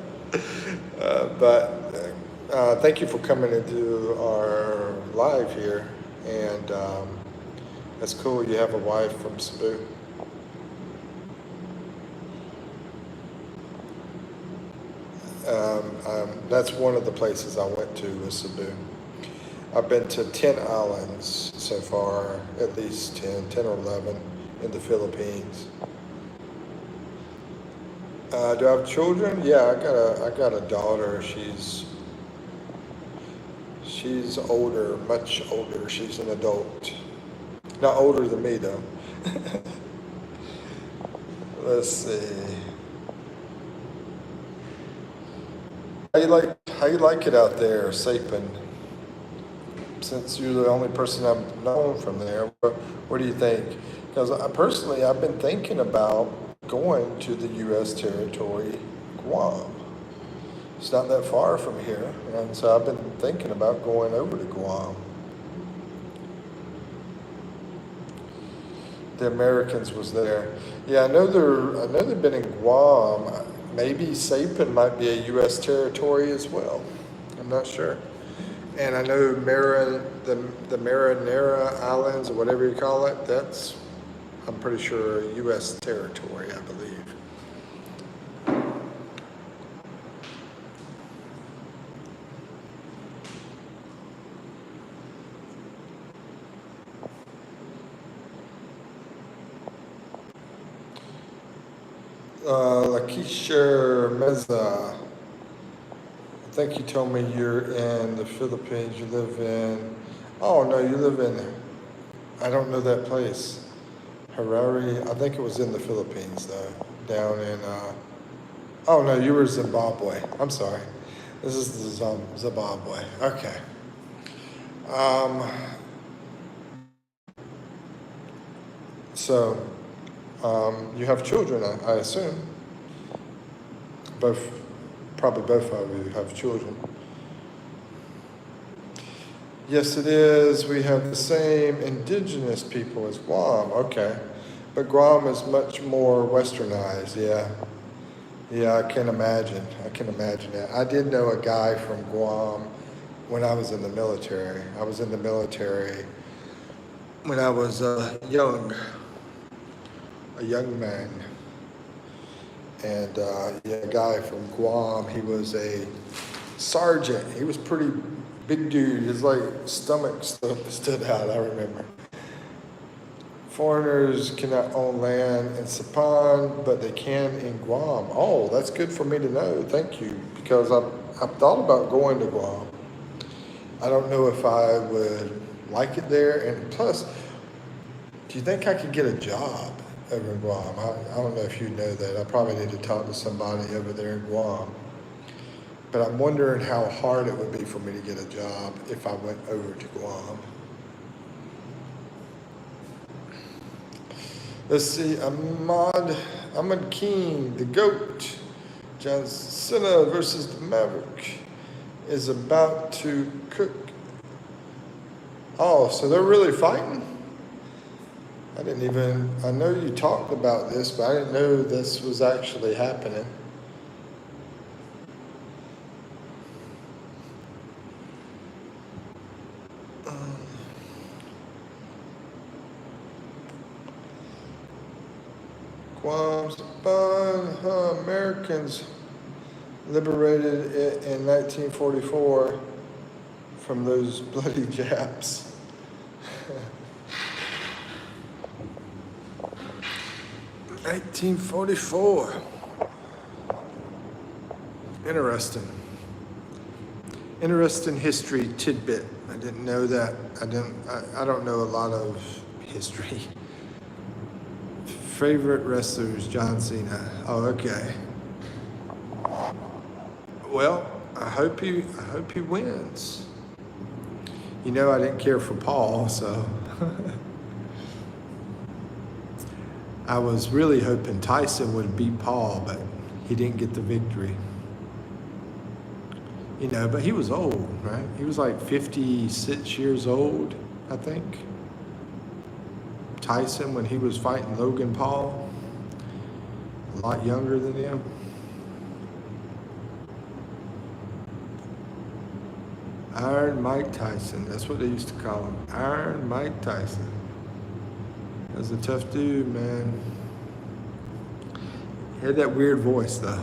But thank you for coming into our live here, and that's cool. You have a wife from Cebu. That's one of the places I went to was Cebu. I've been to 10 islands so far, at least 10 or 11 in the Philippines. Do I have children? Yeah, I got a daughter. She's older, much older. She's an adult. Not older than me though. Let's see. How you like it out there, Sapin? Since you're the only person I've known from there, what do you think? Because personally, I've been thinking about going to the U.S. territory, Guam. It's not that far from here, and so I've been thinking about going over to Guam. The Americans was there. Yeah, I know they've been in Guam. Maybe Sapin might be a U.S. territory as well. I'm not sure. And I know the Marinara Islands, or whatever you call it, that's, I'm pretty sure, U.S. territory, I believe. Lakeisha Meza. I think you told me you're in the Philippines. You live in, oh no, you live in, I don't know that place. Harare, I think it was in the Philippines though, down in, oh no, you were Zimbabwe. I'm sorry. This is the Zimbabwe. Okay. Um, so, you have children, I assume. Both, probably both of you have children. Yes, it is. We have the same indigenous people as Guam. Okay. But Guam is much more westernized. Yeah. Yeah, I can imagine. I can imagine that. I did know a guy from Guam when I was in the military. I was in the military when I was young, a young man. And yeah, a guy from Guam, he was a sergeant. He was pretty big dude. His like stomach stood out, I remember. Foreigners cannot own land in Sapan, but they can in Guam. Oh, that's good for me to know. Thank you. Because I've thought about going to Guam. I don't know if I would like it there. And plus, do you think I could get a job over in Guam? I don't know if you know that. I probably need to talk to somebody over there in Guam. But I'm wondering how hard it would be for me to get a job if I went over to Guam. Let's see, Ahmad King, the GOAT, John Cena versus the Maverick is about to cook. Oh, so they're really fighting? I know you talked about this, but I didn't know this was actually happening. Guam's Americans liberated it in 1944 from those bloody Japs. 1944. Interesting history tidbit. I didn't know that. I don't know a lot of history. Favorite wrestlers, John Cena. Oh, okay. Well, I hope he wins. You know, I didn't care for Paul, so I was really hoping Tyson would beat Paul, but he didn't get the victory. You know, but he was old, right? He was like 56 years old, I think. Tyson, when he was fighting Logan Paul, a lot younger than him. Iron Mike Tyson, that's what they used to call him. Iron Mike Tyson. That's a tough dude, man. He had that weird voice, though.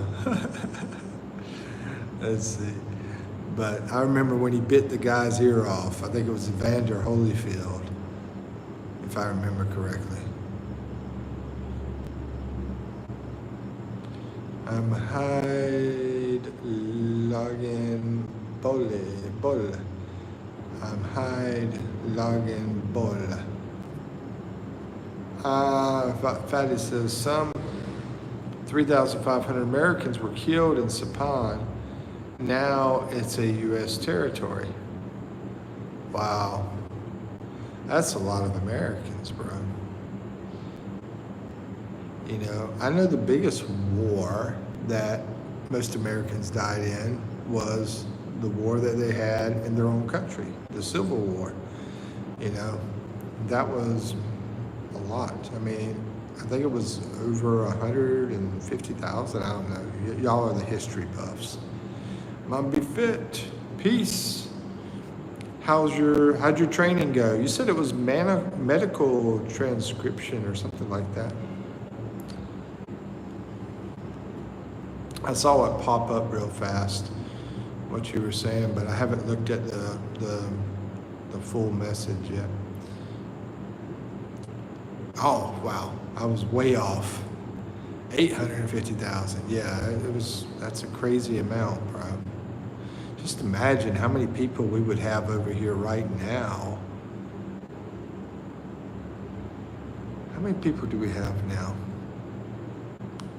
Let's see. But I remember when he bit the guy's ear off. I think it was Evander Holyfield, if I remember correctly. I'm Hyde Login Bull. I'm Hyde Login Bull. Fatty says some 3,500 Americans were killed in Sapan. Now it's a U.S. territory. Wow. That's a lot of Americans, bro. You know, I know the biggest war that most Americans died in was the war that they had in their own country, the Civil War. You know, that was a lot. I mean, I think it was over 150,000. I don't know. Y'all are the history buffs. Mom be fit. Peace. How'd your training go? You said it was medical transcription or something like that. I saw it pop up real fast, what you were saying, but I haven't looked at the full message yet. Oh, wow. I was way off. 850,000. Yeah, that's a crazy amount, bro. Just imagine how many people we would have over here right now. How many people do we have now?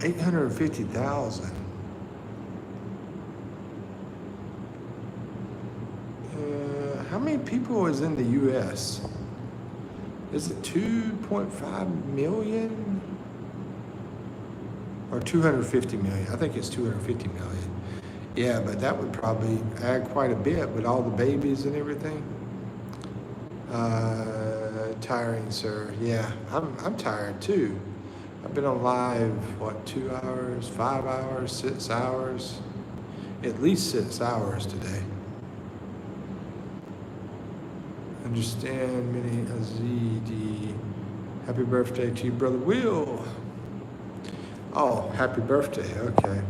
850,000. How many people is in the U.S.? Is it 2.5 million? Or 250 million? I think it's 250 million. Yeah, but that would probably add quite a bit with all the babies and everything. Tiring, sir. Yeah, I'm tired too. I've been on live, what, 2 hours, 5 hours, 6 hours? At least 6 hours today. Understand, Mini Azidi. Happy birthday to you, Brother Will. Oh, happy birthday, okay.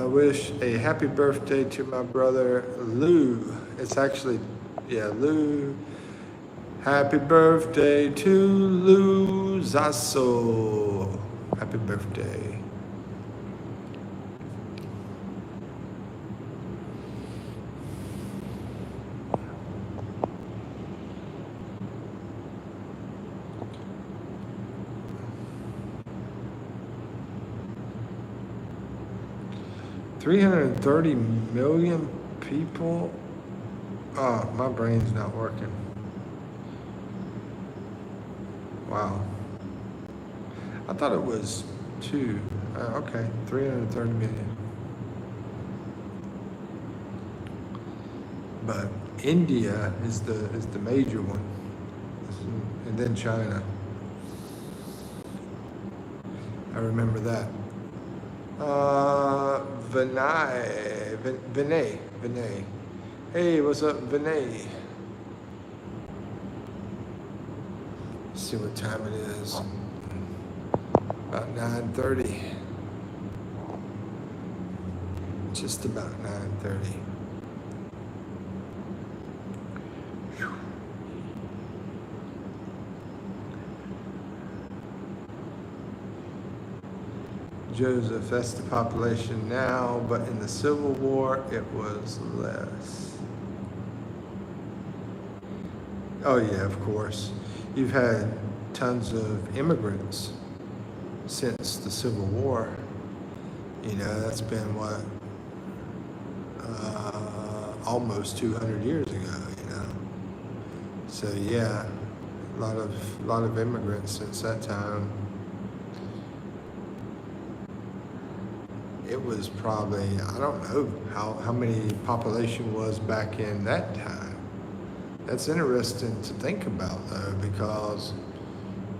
Wish a happy birthday to my brother Lou. It's actually, yeah, Lou. Happy birthday to Lou Zasso. Happy birthday. $330 million people. Oh, my brain's not working. Wow. I thought it was two. Okay, 330 million. But India is the major one, and then China. I remember that. Vinay. Hey, what's up, Vinay? Let's see what time it is. About 9:30. Just about 9:30. Joseph, that's the population now, but in the Civil War, it was less. Oh yeah, of course. You've had tons of immigrants since the Civil War. You know, that's been what, almost 200 years ago, you know. So yeah, a lot of immigrants since that time. It was probably, I don't know how many population was back in that time. That's interesting to think about though, because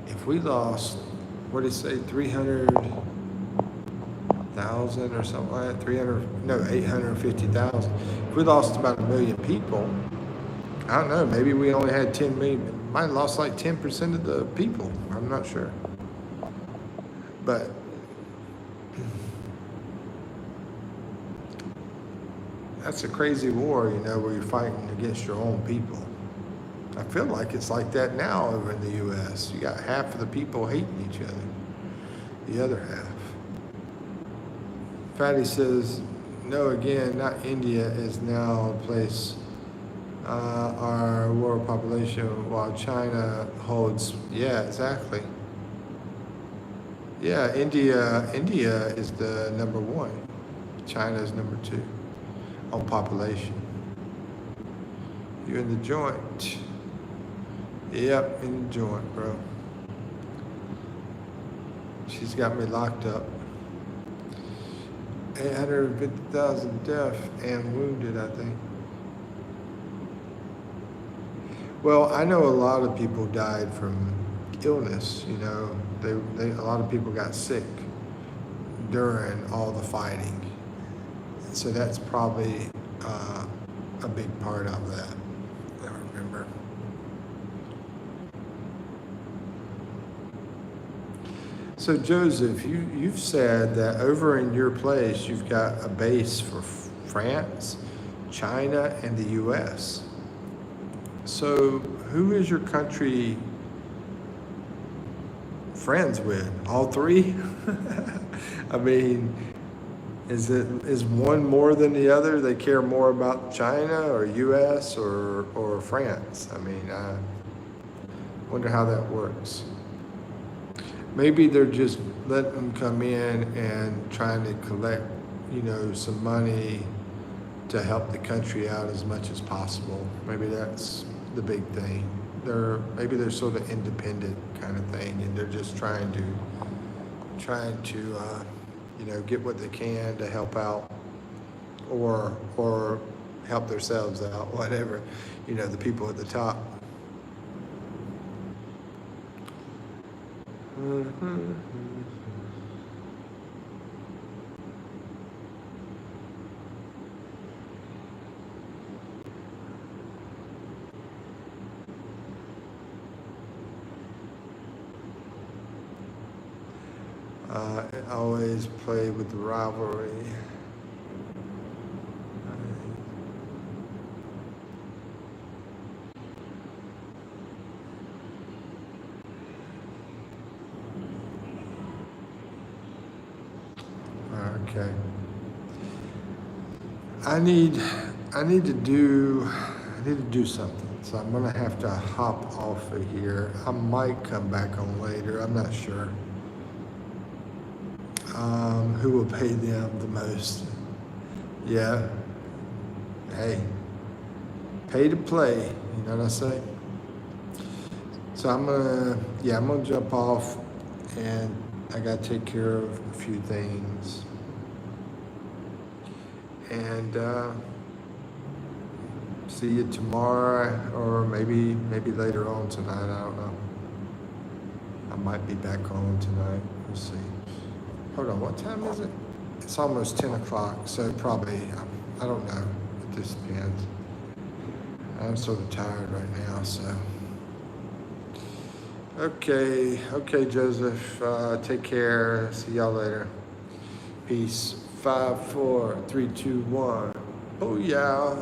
if we lost, what did he say, 300,000 or something like that, 850,000. If we lost about 1 million people, I don't know, maybe we only had 10 million, might have lost like 10% of the people, I'm not sure. But that's a crazy war, you know, where you're fighting against your own people. I feel like it's like that now over in the U.S. You got half of the people hating each other, the other half. Fatty says, no, again, not India is now a place our world population while China holds, yeah, exactly. Yeah, India is the number one. China is number two on population. You in the joint? Yep, in the joint, bro. She's got me locked up. 850,000 deaf and wounded, I think. Well, I know a lot of people died from illness, you know. A lot of people got sick during all the fighting. So that's probably a big part of that, I remember. So Joseph, you've said that over in your place, you've got a base for France, China, and the US. So who is your country friends with? All three? I mean, is one more than the other? They care more about China or U.S. or France? I mean, I wonder how that works. Maybe they're just letting them come in and trying to collect, some money to help the country out as much as possible. Maybe that's the big thing. Maybe they're sort of independent kind of thing, and they're just trying to get what they can to help out, or help themselves out, whatever. The people at the top. Mm-hmm. Always play with the rivalry. Okay. I need to do something. So I'm gonna have to hop off of here. I might come back on later. I'm not sure. Who will pay them the most? Yeah. Hey, pay to play. You know what I say? So I'm gonna jump off, and I gotta take care of a few things. And see you tomorrow, or maybe later on tonight. I don't know. I might be back on tonight. We'll see. Hold on, what time is it? It's almost 10 o'clock, so probably, I don't know. It just depends. I'm sort of tired right now, so. Okay, Joseph. Take care. See y'all later. Peace. 5, 4, 3, 2, 1. Oh yeah.